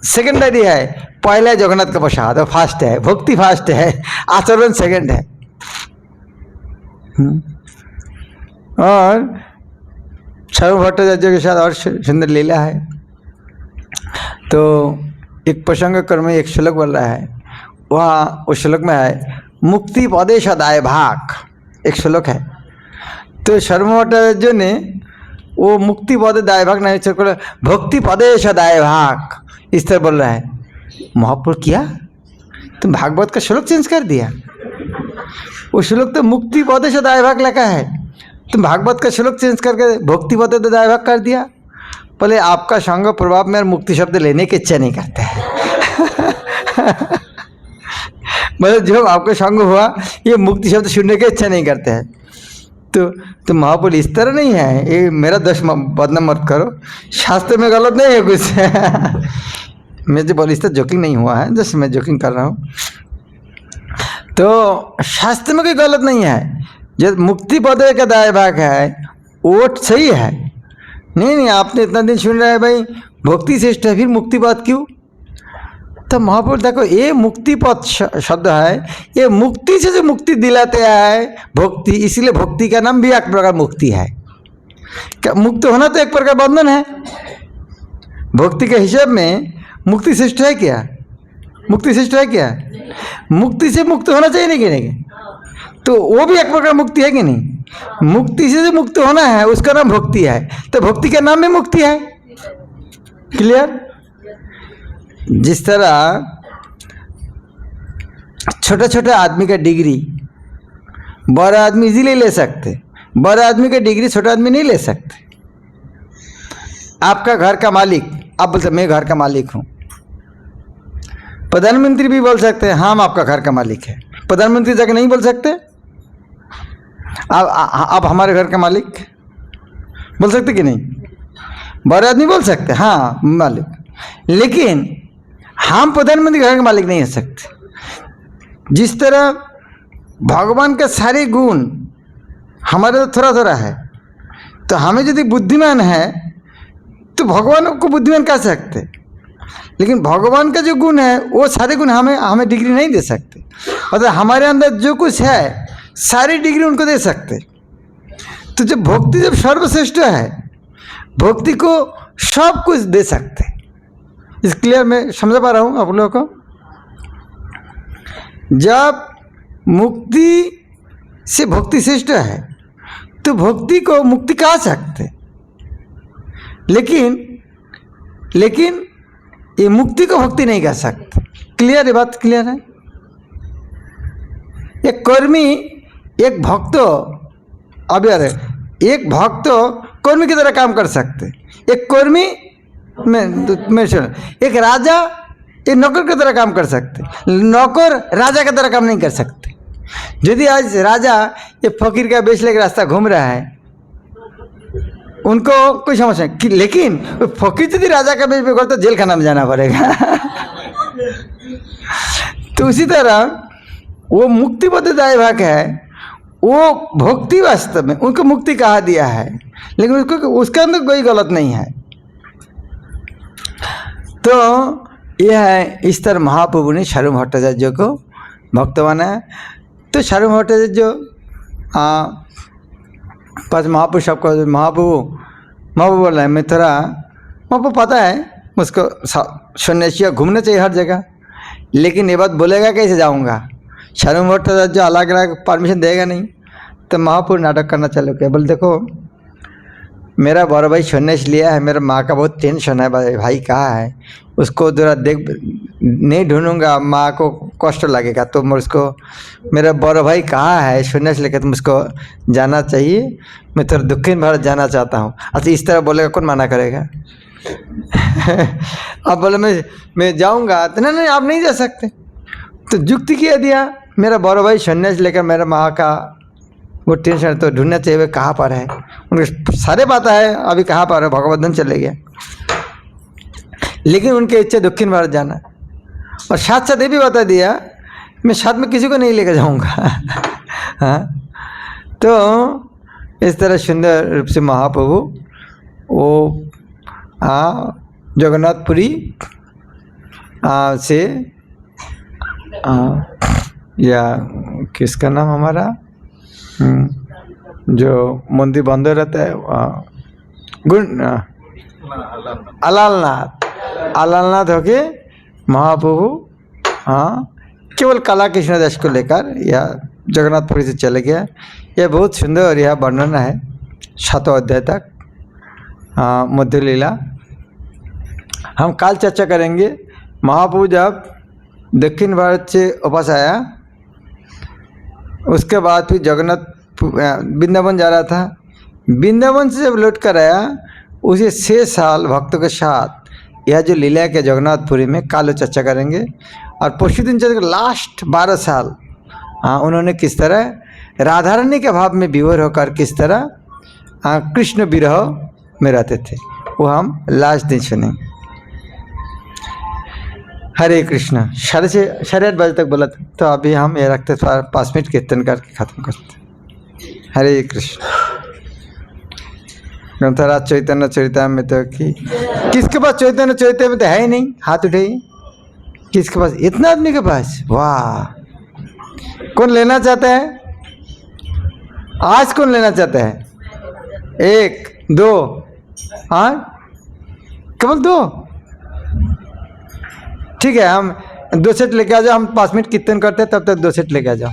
सेकेंडरी है, पहले जगन्नाथ का प्रसाद और फास्ट है, भक्ति फास्ट है, आचरण सेकेंड है। और श्याम भट्टाचार्य के साथ और सुंदर लीला है। तो एक प्रसंग क्रम में एक श्लोक बोल रहा है, वहाँ उस श्लोक में है मुक्ति पदे सदाय भाग, एक श्लोक है। तो श्याम भट्टाचार्य ने वो मुक्ति पदे दाय भाग नहीं, भक्ति पदे सदाय भाग इस तरह बोल रहा है। महापुरुष किया तुम भागवत का श्लोक चेंज कर दिया, वो श्लोक तो मुक्ति पदे सदाय भाग लिखा है, तुम भागवत का श्लोक चेंज करके भक्ति पदे तो दाय भाग कर दिया। पहले आपका संग प्रभाव में और मुक्ति शब्द लेने की इच्छा नहीं करते हैं मतलब जो आपका संग हुआ ये मुक्ति शब्द सुनने की इच्छा नहीं करते हैं। तो महापुरुष इस तरह नहीं है, ये मेरा दोष बदनाम मत करो, शास्त्र में गलत नहीं है कुछ मैं जो बोली इस तरह जोकिंग नहीं हुआ है, जैसे मैं जोकिंग कर रहा हूँ। तो शास्त्र में कोई गलत नहीं है, जो मुक्ति पद का दाय भाग है वो सही है। नहीं आपने इतना दिन सुन रहा है भाई भक्ति श्रेष्ठ है, फिर मुक्ति पद क्यों? तो महापुरुष देखो ये मुक्ति पद शब्द है, ये मुक्ति से जो मुक्ति दिलाते है भक्ति, इसलिए भक्ति का नाम भी एक प्रकार मुक्ति है। क्या मुक्त होना तो एक प्रकार बंधन है, भक्ति के हिसाब में मुक्ति श्रेष्ठ है क्या? मुक्ति श्रेष्ठ है क्या? मुक्ति से मुक्त होना चाहिए नहीं कि नहीं? तो वो भी एक प्रकार मुक्ति है कि नहीं? मुक्ति से जो मुक्त होना है उसका नाम भक्ति है, तो भक्ति का नाम भी मुक्ति है। क्लियर? जिस तरह छोटा छोटा आदमी का डिग्री बड़ा आदमी इजीली ले सकते, बड़ा आदमी का डिग्री छोटा आदमी नहीं ले सकते। आपका घर का मालिक, आप बोल सकते मैं घर का मालिक हूं, प्रधानमंत्री भी बोल सकते हैं हम आपका घर का मालिक है, प्रधानमंत्री जाके नहीं बोल सकते आप हमारे घर का मालिक बोल सकते कि नहीं? बड़े आदमी बोल सकते हाँ मालिक, लेकिन हम प्रधानमंत्री घर के मालिक नहीं हो सकते। जिस तरह भगवान के सारे गुण हमारे तो थोड़ा थोड़ा है, तो हमें यदि बुद्धिमान है तो भगवान को बुद्धिमान कह सकते, लेकिन भगवान का जो गुण है वो सारे गुण हमें डिग्री नहीं दे सकते। मतलब हमारे अंदर जो कुछ है सारी डिग्री उनको दे सकते। तो जब भक्ति जब सर्वश्रेष्ठ है, भक्ति को सब कुछ दे सकते। इस क्लियर में समझ पा रहा हूँ आप लोगों को? जब मुक्ति से भक्ति श्रेष्ठ है तो भक्ति को मुक्ति कहा सकते, लेकिन ये मुक्ति को भक्ति नहीं कह सकते। क्लियर, ये बात क्लियर है? एक कर्मी एक भक्त, अब यार एक भक्त कर्मी की तरह काम कर सकते, एक कर्मी में एक राजा एक नौकर की तरह काम कर सकते, नौकर राजा की तरह काम नहीं कर सकते। यदि आज राजा ये फकीर का बेच लेकर रास्ता घूम रहा है, उनको कोई समस्या नहीं, लेकिन फकीर यदि राजा का बेच पे तो जेल खाना में जाना पड़ेगा। तो उसी तरह वो मुक्ति पद्धति भाग है, वो भक्ति वास्तव में उनको मुक्ति कहा दिया है, लेकिन उसको उसके अंदर कोई गलत नहीं है। तो यह है, इस तरह महाप्रभु ने शारू भट्टाचार्य को भक्त बनाया। तो शारू भट्टाचार्य पास महाप्रभु सबको महाप्रभु बोल रहा है, मैं थोड़ा महाप्रभु पता है मुझको सन्यासी घूमना चाहिए हर जगह, लेकिन ये बात बोलेगा कैसे जाऊंगा? शारू भट्टाचार्य अलग अलग परमिशन देगा नहीं। तो महाप्रभु नाटक करना चालू किया, बोल देखो मेरा बड़ा भाई सन्यास लिया है, मेरा माँ का बहुत टेंशन है, भाई कहाँ है, उसको जरा देख, नहीं ढूंढूंगा माँ को कष्ट लगेगा, तो मैं उसको, मेरा बड़ा भाई कहाँ है सन्यास लेकर, तो मुझको जाना चाहिए, मैं थोड़ा दक्षिण भारत जाना चाहता हूँ। अच्छा इस तरह बोलेगा कौन मना करेगा? अब बोले मैं जाऊँगा, तो नहीं आप नहीं जा सकते। तो युक्ति किया दिया, मेरा बड़ा भाई सन्यास लेकर मेरा माँ का वो टेंशन तो ढूंढना चाहिए, वे कहाँ पर है, उनको सारे पता है अभी कहाँ पर है, भगवतधन चले गया, लेकिन उनकी इच्छा दक्षिण भारत जाना। और साथ साथ ये भी बता दिया मैं साथ में किसी को नहीं लेकर जाऊंगा। हाँ, तो इस तरह सुंदर रूप से महाप्रभु वो जगन्नाथपुरी से या किसका नाम हमारा जो मंदिर बंद रहता है अलालनाथ होके महाप्रभु केवल कला कृष्ण दास को लेकर या जगन्नाथपुरी से चले गया। यह बहुत सुंदर यह वर्णन है 7 अध्याय तक मध्य लीला। हम कल चर्चा करेंगे। महाप्रभु जब दक्षिण भारत से वापस आया, उसके बाद फिर जगन्नाथ वृंदावन जा रहा था। वृंदावन से जब लौट कर आया, उसे 6 साल भक्तों के साथ यह जो लीला के जगन्नाथपुरी में कालो चर्चा करेंगे। और परशु दिन चर्चा लास्ट 12 साल उन्होंने किस तरह राधा रानी के भाव में विभोर होकर किस तरह कृष्ण विरह में रहते थे, वो हम लास्ट दिन सुनेंगे। हरे कृष्ण। 8:30 बजे तक बोला था, तो अभी हम ये रखते 5 मिनट कीर्तन करके खत्म करते। हरे कृष्ण। ग्रंथराज चैतन्य चरितामृत तो किसके पास चैतन्य चरितामृत तो है ही नहीं, हाथ उठाइए। किसके पास? इतना आदमी के पास? वाह! कौन लेना चाहता है आज? कौन लेना चाहता है? 1 2 केवल 2? ठीक है, हम 2 सेट लेके आ जाओ। हम 5 मिनट कीर्तन करते हैं, तब तक 2 सेट लेके आ जाओ।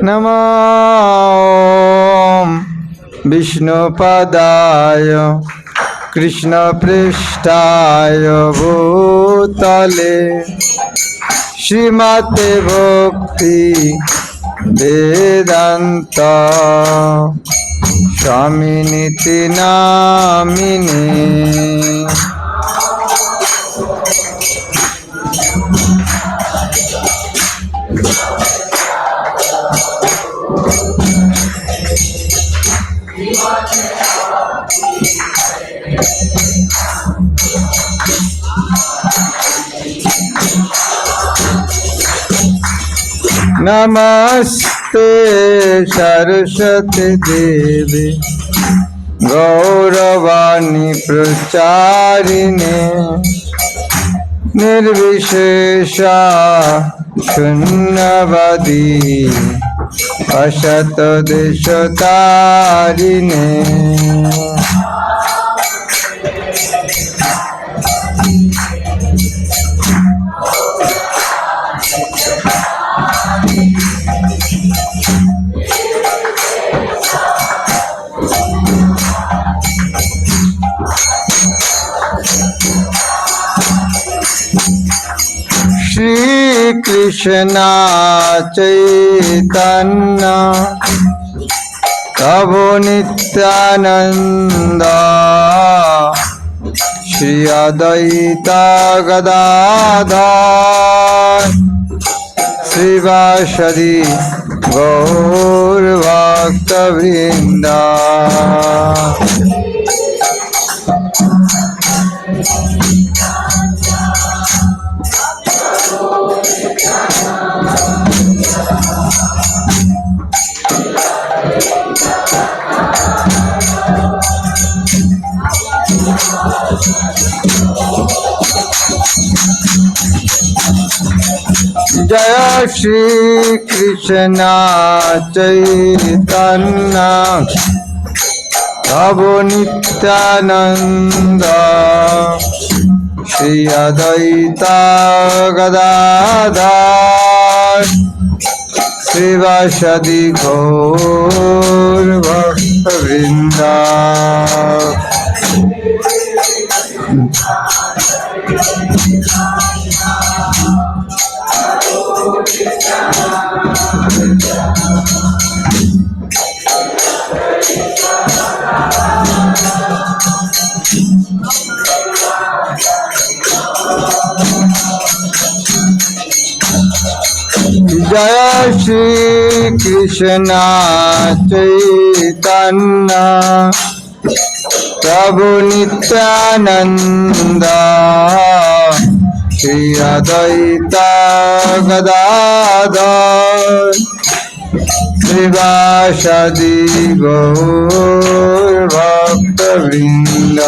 नमो विष्णुपदाय कृष्णपृष्ठाय भूतले श्रीमते भक्ति वेदांत स्वामिनिति नामिने। नमस्ते सरस्वती देवी गौरवाणी प्रचारिणे निर्विशेषा शून्यवादी असत देशतारिणे श्री कृष्ण चैतन्य प्रभु नित्यानंद श्री अद्वैत गदाधर श्रीवासदि गौर भक्तवृंद। जय श्री कृष्ण चैतन्य प्रभु नित्यानंद श्री अद्वैत गदाधर श्रीवासदि गौर भक्तवृंद। जय श्री कृष्ण चैतन्य प्रभु नित्यानंद श्री अद्वैत गदाधर श्रीवासदि गौर भक्तवृंद।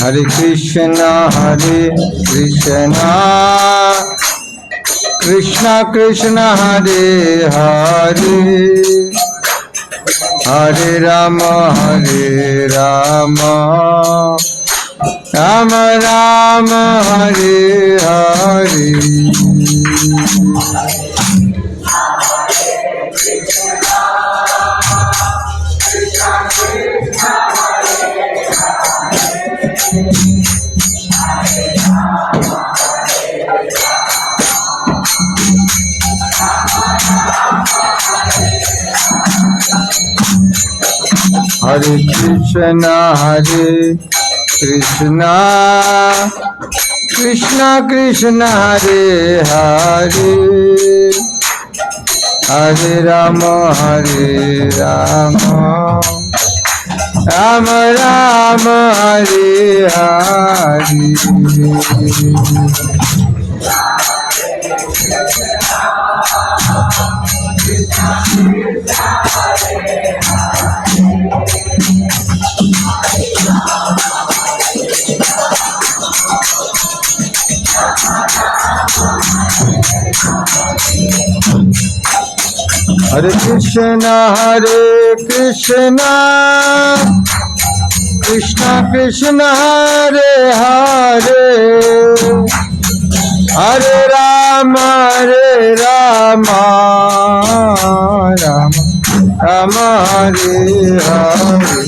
हरे कृष्ण कृष्ण कृष्ण हरे हरे हरे राम राम राम हरे हरे। हरे कृष्ण कृष्ण कृष्ण हरे हरे हरे राम राम राम हरे हरे। हरे कृष्ण कृष्ण कृष्ण हरे हरे हरे राम राम राम हरे हरे।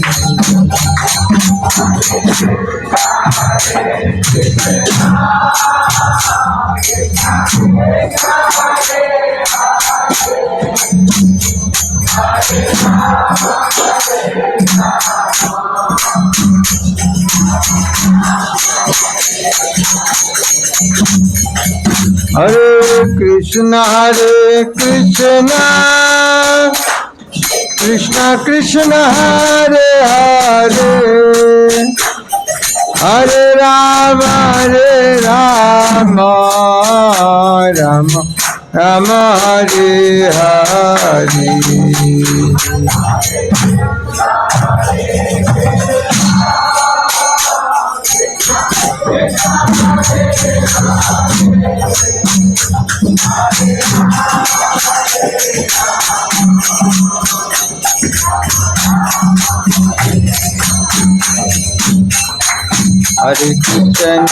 हरे कृष्ण कृष्ण कृष्ण हरे हरे, हरे राम राम राम हरे हरे। हरे कृष्ण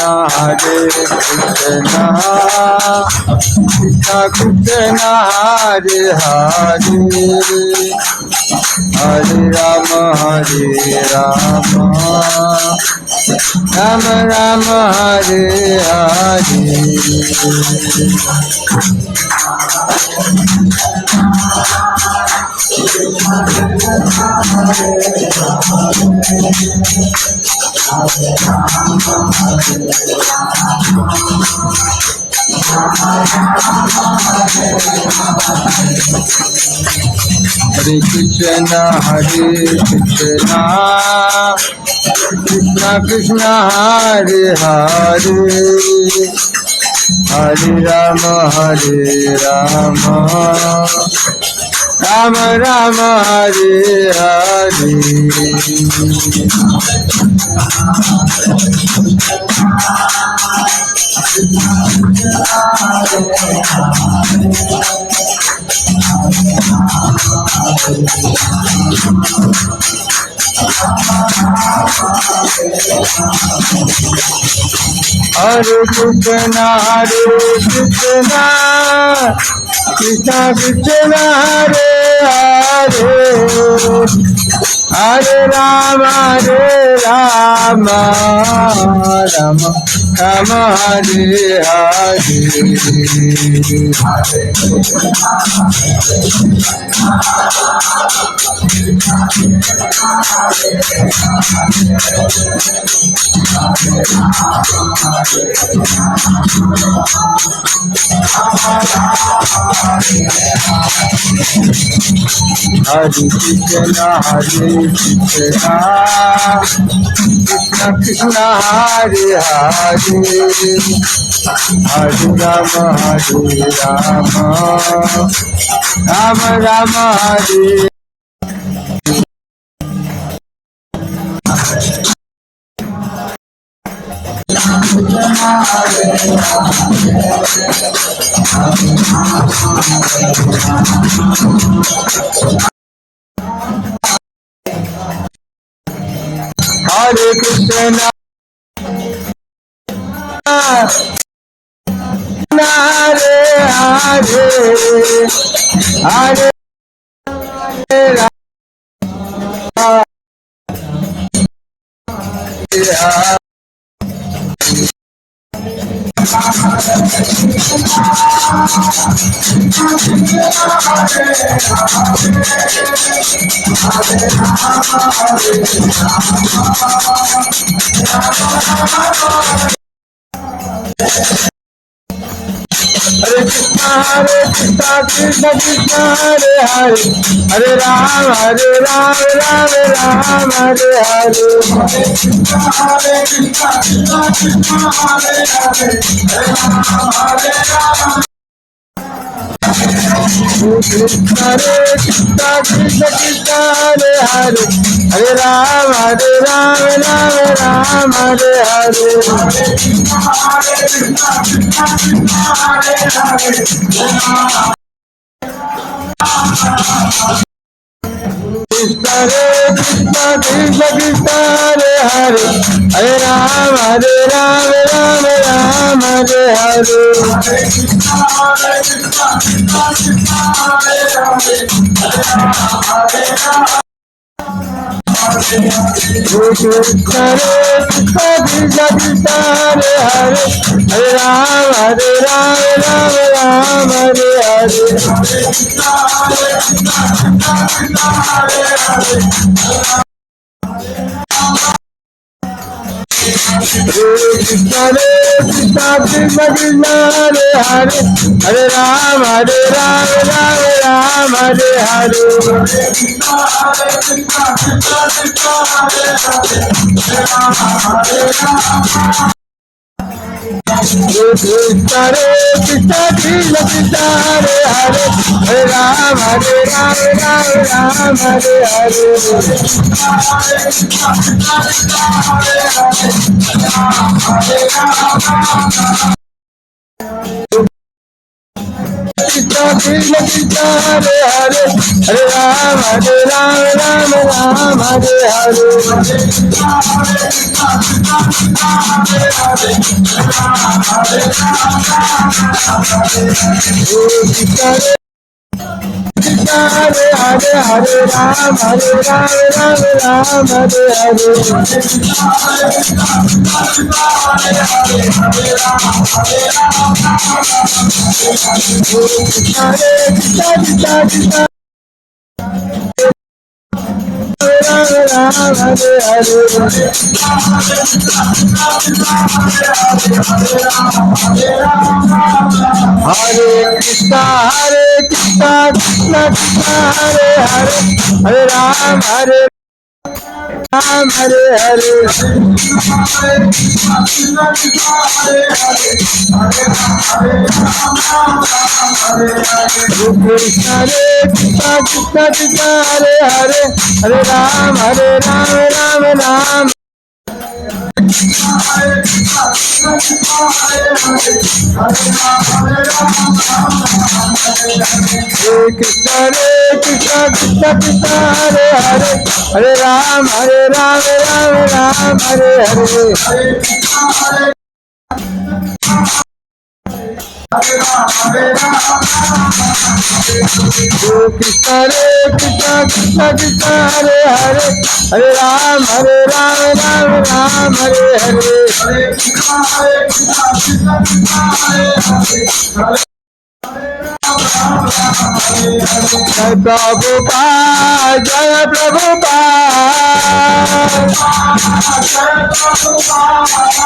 कृष्ण कृष्ण हरे हरे, हरे राम राम राम हरे हरे। हरे कृष्ण कृष्ण कृष्ण हरे हरे, हरे राम राम राम हरे हरे। हरे कृष्ण कृष्ण कृष्ण हरे हरे, हरे राम राम राम हरे हरे। हरे कृष्ण कृष्ण कृष्ण हरे हरे, हरे राम राम राम हरे। हरे कृष्ण हरे हरे, हरे राम हरे। हरे कृष्ण कृष्ण कृष्ण हरे हरे, हरे राम राम हरे हरे। हरे कृष्ण कृष्ण हरे हरे, हरे राम कृष्ण कृष्ण कृष्ण हरे हरे, हरे राम राम हरे हरे। कृष्ण कृष्ण कृष्ण हरे हरे, हरे राम राम हरे हरे। कृष्ण कृष्ण कृष्ण हरे हरे, हरे राम राम हरे हरे। हरे राम राम हरे हरे कृष्ण कृष्ण हरे हरे हरे राम राम हरे हरे कृष्ण कृष्ण हरे हरे हरे राम राम हरे हरे हरे हरे हरे राम राम हरे हरे राम हरे हरे हरे कृष्णा कृष्णा कृष्णा हरे हरे हरे राम हरे कृष्ण कृष्णा कृष्णा हरे हरे हरे राम राम कृष्ण कृष्ण कृष्ण हरे हरे हरे राम राम हरे हरे कृष्ण कृष्ण कृष्ण हरे हरे हरे राम राम हरे हरे जय प्रभुपाद जय प्रभुपाद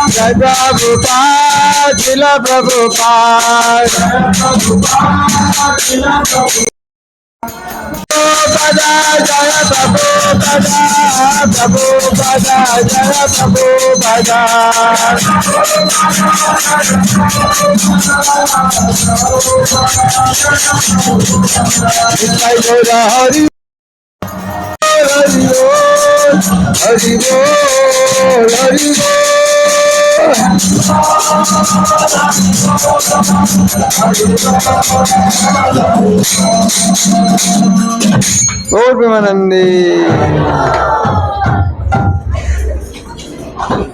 जय प्रभुपाद जिला प्रभुपाद प्रभुपादा जय प्रभुपादा प्रभुपादा जय प्रभुपादा जय गौर हरि हरि बोल हरि बोल हरि बोल प्रेमानंदी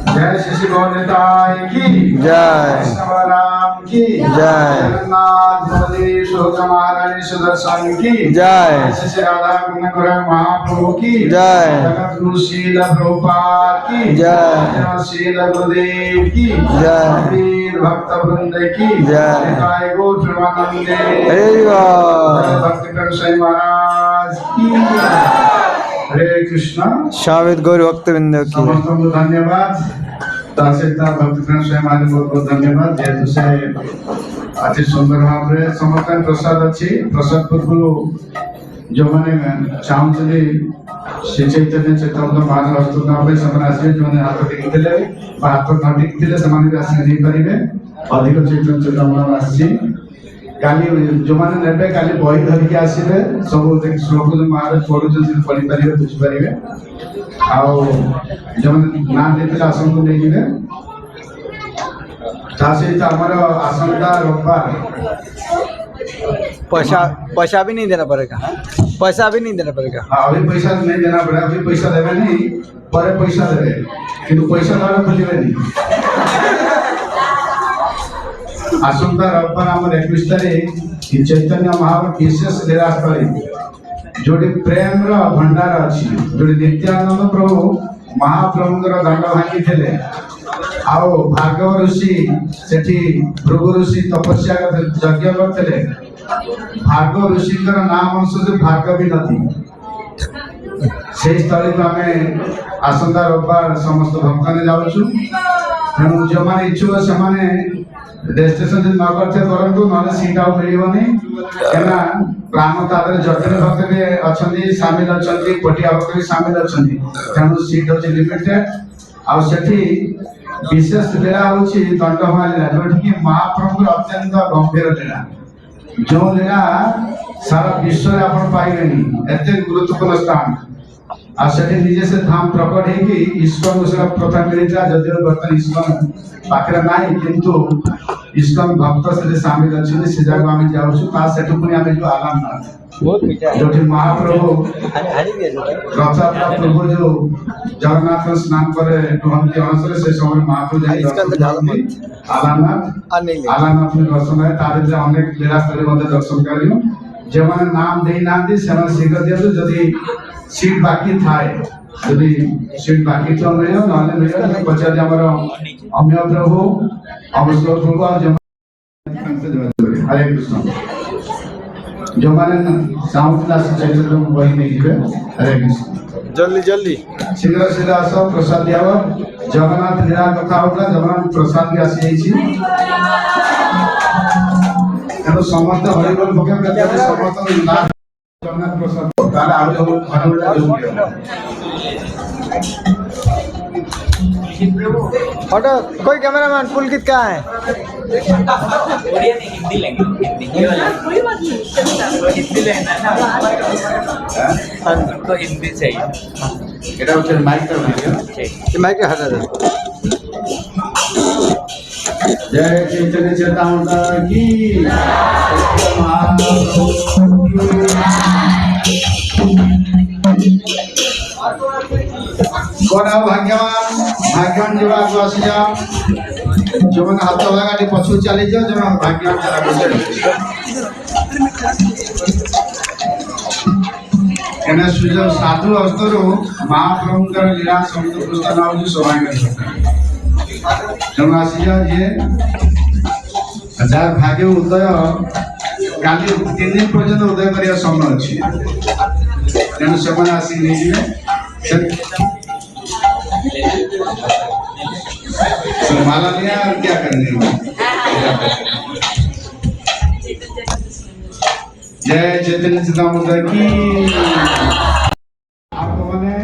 जय श्री गौरताय की जय कृष्ण बलराम की जय जगन्नाथ बलदेव सुभद्रा महारानी सुदर्शन की जय श्री राधा कुंड महाप्रभु की जय जगत गुरु श्रील प्रभुपाद की जय श्रील गुरुदेव की जय वीर भक्त वृंद की जय निताय गौर प्रेमानंदे हरे भक्त कृष्ण महाराज की हरे कृष्ण स्वामित गौर भक्तवृंद की समस्त को धन्यवाद दासिता भक्तगण स्वयं आदि बहुत बहुत धन्यवाद जेहेतु से अति सुंदर भाव समस्त प्रसाद अच्छी प्रसाद पूर्व जो मैंने चाहते श्री चैतन्य चैतन्य मान हस्तुता से आसवे जो हाथ टेकते हाथ न टेकते से नहीं पारे अधिक चैतन्य चैतन्य आसी काली जो मैंने ने काली बही धरिकी आसवे सब श्लोक जो महाराज पढ़ुं पढ़ी पारे बुझीपारे जो ना देते आसन को नहीं जिवे सहित आमर आसंता रविवार पैसा भी नहीं देना पड़ेगा पैसा भी नहीं देना पड़ेगा अभी पैसा नहीं देना पड़ेगा अभी पैसा देवे नहीं पर पैसा देवे किंतु पैसा द्वारा खोलिए नहीं आसंता रविवार आम 21 तारीख चैतन्य महाप्रभु विशेष निराशरी जो प्रेम भंडार अच्छी जो नित्यानंद प्रभु महाप्रभुंर दंड भांगी थे आओ भार्गव ऋषि सेठी भृगु ऋषि तपस्या यज्ञ करते भार्गव ऋषि नाम अनुसार भार्गवी नदी से स्थल को आम आसंता रविवार समस्त भक्त ने जाऊँ ତେଣୁ ଯେଉଁମାନେ ଇଚ୍ଛୁକ ସେମାନେ ରେଜିଷ୍ଟ୍ରେସନ ଯଦି ନ କରିଥିବେ କରନ୍ତୁ, ନହେଲେ ସିଟ୍ ଆଉ ମିଳିବନି। କାହିଁକିନା ପ୍ରାଣ ତା ଦେହରେ ଜଟିଳ ଭକ୍ତ ବି ଅଛନ୍ତି, ସାମିଲ ଅଛନ୍ତି, କୋଟିଆ ଭକ୍ତ ବି ସାମିଲ ଅଛନ୍ତି। ତେଣୁ ସିଟ୍ ହେଉଛି ଲିମିଟେଡ। ଆଉ ସେଠି ବିଶେଷ ଲୀଳା ହେଉଛି ଦଣ୍ଡମା ଲୀଳା, ଯୋଉଠିକି ମହାପ୍ରଭୁଙ୍କର ଅତ୍ୟନ୍ତ ଗମ୍ଭୀର ଲୀଳା। ଯେଉଁ ଲୀଳା ସାରା ବିଶ୍ୱରେ ଆପଣ ପାଇବେନି, ଏତେ ଗୁରୁତ୍ୱପୂର୍ଣ୍ଣ ସ୍ଥାନ। ଆଉ ସେଠି ନିଜେ ସେ ଧାମ ପ୍ରକଟ ହେଇକି ଇସ୍କନକୁ ସେଟା ପ୍ରଥମେ ମିଳିଥିଲା, ଯଦିଓ ବର୍ତ୍ତମାନ ଇସ୍କନ ପାଖରେ ନାହିଁ, କିନ୍ତୁ ଇସ୍କନ ଭକ୍ତ ସେଠି ସାମିଲ ଅଛନ୍ତି। ସେ ଜାଗାକୁ ଆମେ ଯାଉଛୁ। ତା ସେଠୁ ପୁଣି ଆମେ ଯୋଉ ଆଲାମନାଥ, ଯୋଉଠି ମହାପ୍ରଭୁ ରଥଯାତ୍ରା ପୂର୍ବ ଯୋଉ ଜଗନ୍ନାଥ ସ୍ନାନ ପରେ ରୁହନ୍ତି ଅଣସରେ, ସେ ସମୟରେ ମହାପ୍ରଭୁ ଯାଇ ଆଲାମନାଥ ଦର୍ଶନ ହୁଏ। ତା ଭିତରେ ଅନେକ ଲୀଳାସ୍ଥଳୀ ମଧ୍ୟ ଦର୍ଶନ କରିବୁ। ଯେଉଁମାନେ ନାମ ଦେଇନାହାନ୍ତି ସେମାନେ ଶୀଘ୍ର ଦିଅନ୍ତୁ। ଯଦି ସିଟ୍ ବାକି ଥାଏ, ଯଦି ସିଟ୍ ବାକି ଥିବ ମିଳିବ, ନହେଲେ ମିଳିବ। ପଚାରି ଆମର ଅମୀୟ ପ୍ରଭୁ, ଅମୃତସର ପ୍ରଭୁ ଆଉ ହରେ କୃଷ୍ଣ। ଯେଉଁମାନେ ଚାହୁଁଥିଲେ ଆସି ଚୈତନ୍ୟ ବହି ନେଇଯିବେ। ହରେ କୃଷ୍ଣ। जल्दी जल्दी ଶୀଘ୍ର ଶୀଘ୍ର ଆସ, ପ୍ରସାଦ ଦିଆବ। ଜଗନ୍ନାଥ ଲୀଳା କଥା ହଉଥିଲା, ଜଗନ୍ନାଥ ପ୍ରସାଦ ବି ଆସିଯାଇଛି। ତେଣୁ ସମସ୍ତେ ହରିବୋଲ ପକେଇବେ। ଯଦି ସମସ୍ତଙ୍କ ଜଗନ୍ନାଥ ପ୍ରସାଦ ତାହେଲେ ଆଉ ଯୋଉ ହରିବୋଲଟା ଯୋଉ फोटो कोई कैमरामैन पुलकित कहाँ है? ओडिया नहीं, हिंदी लेंगे, हिंदी ये वाला हिंदी लेना ना, हमको हिंदी चाहिए। এটা হচ্ছে মাইকটা ভিডিও। ये माइक हटा दो। जय चैतन्य चेतावता की, कौन है भाग्यवान? भाग्यवान जो आगे आसी जाओ, जो मैंने हाथ लगा टी पछू चली जाओ, जो भाग्यवान चला बसे। एना सुजो साधु अस्तरो महाप्रभुଙ୍କର लीला समुद्र पुस्तक नाउ सौभाग्य। ତେଣୁ ଆସିଯାଅ। ଯିଏ ଯାହାର ଭାଗ୍ୟ ଉଦୟ କାଲି 3 ଦିନ ପର୍ଯ୍ୟନ୍ତ ଉଦୟ କରିବା ସମୟ ଅଛି, ତେଣୁ ସେମାନେ ଆସିକି ନେଇଯିବେ। माला लिया और क्या करने? जय चैतन्य चिदानंद की। आपको मैंने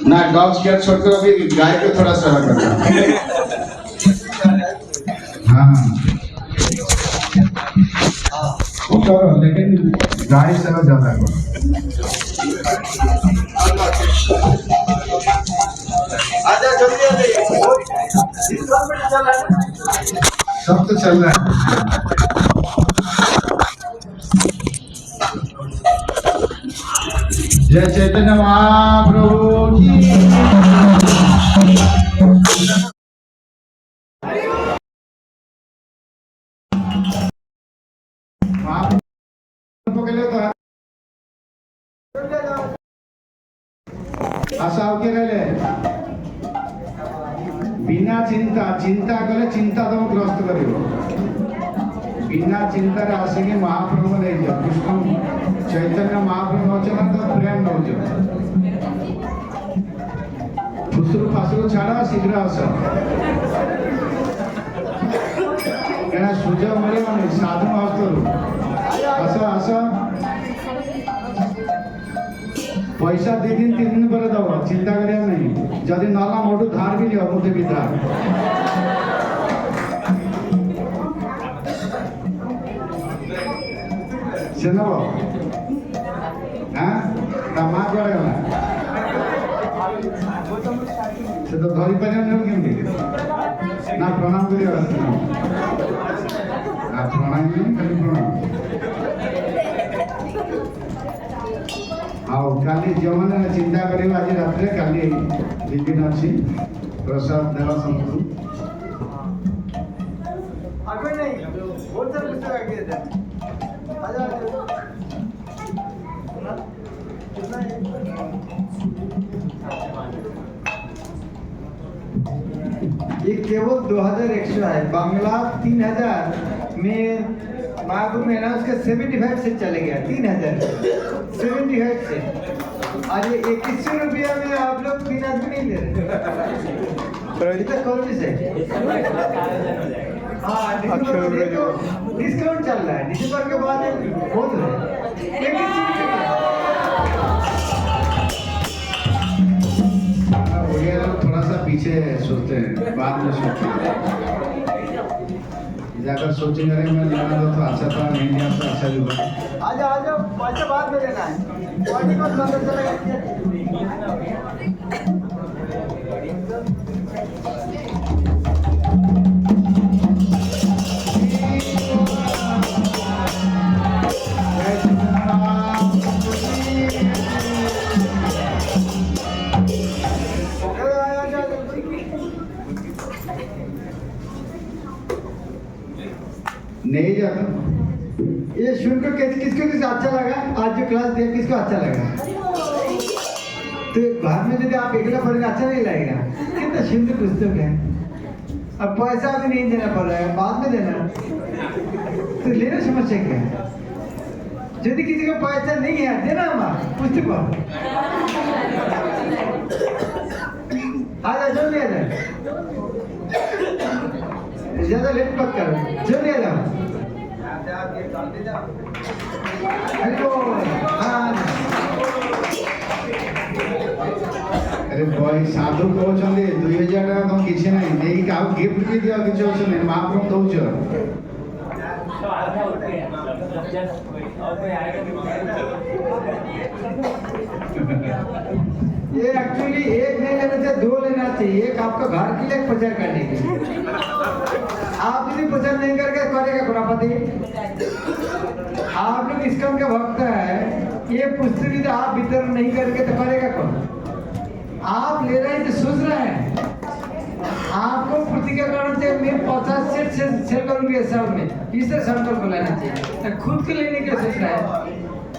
ना डॉग्स केयर छोड़कर अभी गाय को थोड़ा सेवा करना। हाँ करो, लेकिन गाय सेवा ज्यादा करो। आजा जल्दी जल्दी सब तो चल रहा है। जय चैतन्य महाप्रभु की। आशा के रहे बिना चिंता, चिंता कले चिंता तुम ग्रस्त कर। बिना चिंता आसिक महाप्रभु नहीं जाओ। कृष्ण चैतन्य महाप्रभु नौ तो प्रेम नौ फुसरु फासरु छाड़ा शीघ्र आस। क्या सुजोग मिले साधु हस्तरू आस आस। पैसा 2 दिन 3 दिन पर दब, चिंता करिया नहीं। जदि नाला मोटू धार भी लियो, मुझे भी धार से नब। हाँ माँ कड़े गला से तो धरी पारे केमती ना प्रणाम करिया प्रणाम नहीं खाली प्रणाम। आओ काली जो मैंने चिंता कर आज रात काली विभिन्न अच्छी प्रसाद देवा समूह आगे नहीं बहुत सारे पुस्तक आगे थे। आजा ये केवल 2100 है। बांग्ला 3000 में महापुर में ना उसका 75 से चले गया 3000 75 से। और ये 2100 रुपया में आप लोग 3 आदमी नहीं ले रहे इतना कौन से? हाँ डिस्काउंट चल रहा है दिसंबर के बाद बहुत है। उड़िया लोग थोड़ा सा पीछे सोचते हैं, बाद में सोचते हैं। जाकर सोचेंगे अरे मैं लेना दो तो अच्छा था, नहीं लिया तो अच्छा भी हुआ। आ जाओ पैसा बाद में देना है बॉडी को अंदर चलेगा। नहीं जाता। ये सुनकर किसको अच्छा लगा? आज जो क्लास दिया किसको अच्छा लगा? तो घर में यदि आप अकेला पढ़ेंगे अच्छा नहीं लगेगा। कितना सुंदर पुस्तक है। अब पैसा भी नहीं देना पड़ रहा है, बाद में देना तो लेना समस्या क्या है? यदि किसी को पैसा नहीं है देना हमारा पुस्तक पर आ जाओ जल्दी आ जाए, ज्यादा लेट मत करो, जल्दी आ जाओ। हेलो हाँ अरे भाई साधु कहते 2000 टाका तुम किसी ना नहीं क्या गिफ्ट भी दिया किसी अच्छे नहीं महाप्रभु दौच ये एक्चुअली एक नहीं लेना चाहिए, 2 लेना चाहिए। एक आपका घर के लिए प्रचार करने के लिए। आप यदि प्रचार नहीं करके करेगा खुरापति। आप लोग इसका उनका भक्त है, ये पुस्तक यदि आप वितरण नहीं करके तो करेगा कौन? आप ले रहे हैं तो सोच रहे हैं आपको प्रतिज्ञा करना चाहिए मैं 50 सेट सेल करूंगी साल में, इस तरह संकल्प लेना चाहिए। खुद के लेने के सोच रहा है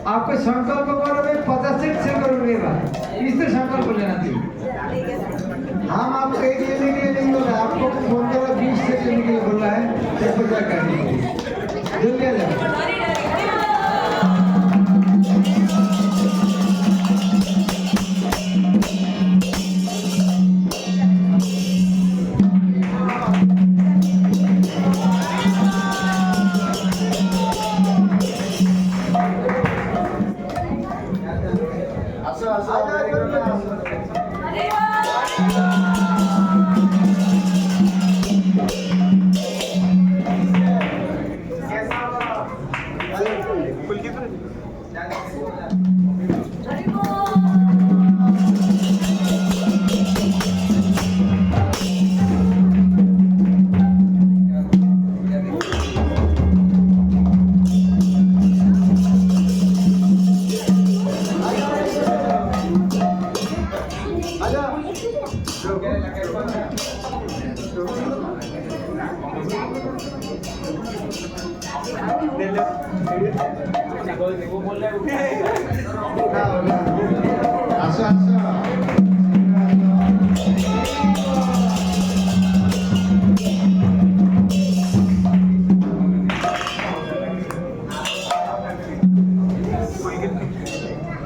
आपको संकल्प करो मैं 50 सेट सेल करूंगी इस तरह संकल्प लेना चाहिए। हम आपको एक लेने के लिए नहीं बोल रहे, आपको फोन कर 20 सेट लेने के लिए बोल रहा है, एक प्रचार करने के लिए जल्दी आ जाओ। आसो आसो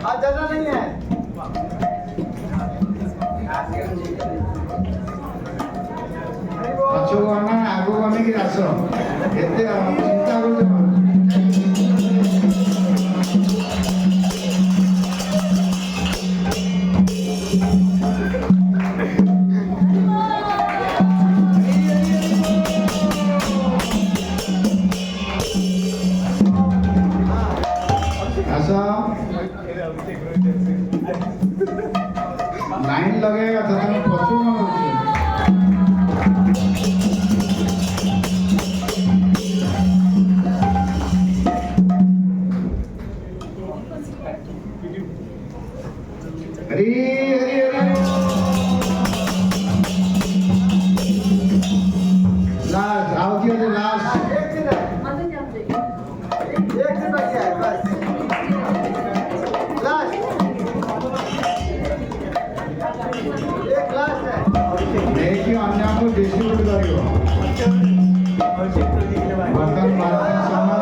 आज ज्यादा नहीं है। पछो गना आगो गने की आसो एते चिंता करते आसो लाइन लगेगा तो तुम पछो न होची हरी हरी हरी लास्ट आओ दिया दे लास्ट एक दिन बाकी है बस लास्ट एक लास्ट है। देखियो अन्य को डिस्ट्रीब्यूट करियो बर्तन बाल्टी सामान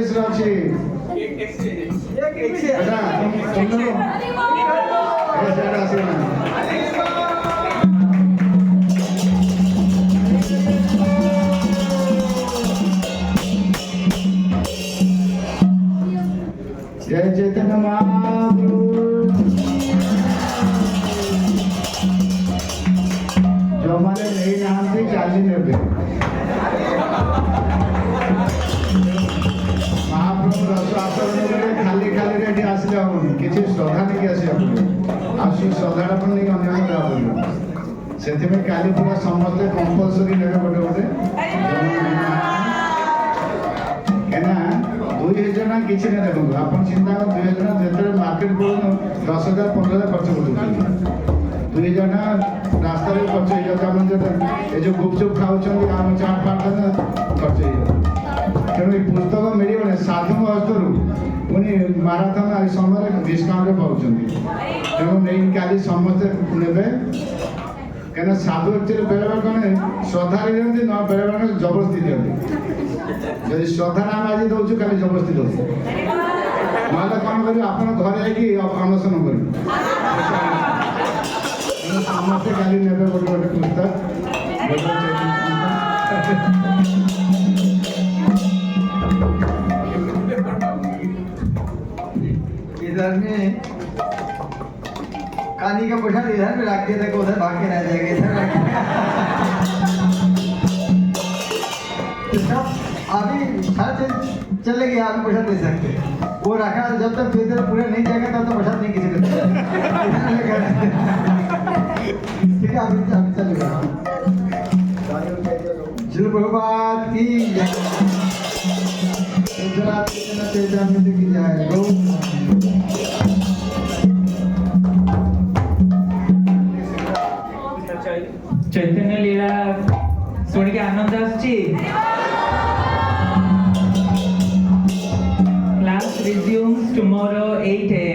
इंग्लिश रे अछि बेटा सुनो ए सेटा सुना जय चैतन्य महाप्रभु जो माने नहीं जानते काली नेबे महाप्रभु रस आचरण खाली खाली रेडी आसले हम किछि श्रद्धा नहीं आसी आपण आसु श्रद्धाटा पण नहीं अन्य का बोल सेति में काली पूरा समस्त कंपलसरी नेबे गोटे गोटे केना 2000 जना किछि ने देखो आपण चिंता कर 2000 जना जेतरे मार्केट को 10000 15000 खर्च करते 2000 जना रास्ता रे खर्च हो जाता मन जे ए जो गुपचुप खाउछन आम चाट पाट खर्च हो तेणु ये पुस्तक मिलने साधु हस्तरू पुणी माराथन आ समय डिस्काउंट पाँच तेणु नहीं काली समस्ते ने कहीं साधु एक्चुअली बेले बेले कौन श्रद्धा दिखती ना बेले बेले जबरदस्ती दिखती जब श्रद्धा नाम आज दौर खाली जबरदस्ती दौर ना कौन कर घर जा अनशन कर समस्ते काली ने गोटे गोटे पुस्तक इधर में कानी का पैसा इधर में रख दिया था कि उधर भाग के रह जाएगा इधर रख तो सब अभी हर चीज चलेगी आप पैसा दे सकते वो रखा जब तक इधर पूरे नहीं जाएगा तब तो पैसा नहीं किसी को ठीक है अभी चलेगा श्री प्रभुपाद की चैतन्य की जाए चैतन्य लीला शुण के आनंद आसची क्लास resumes tomorrow 8 AM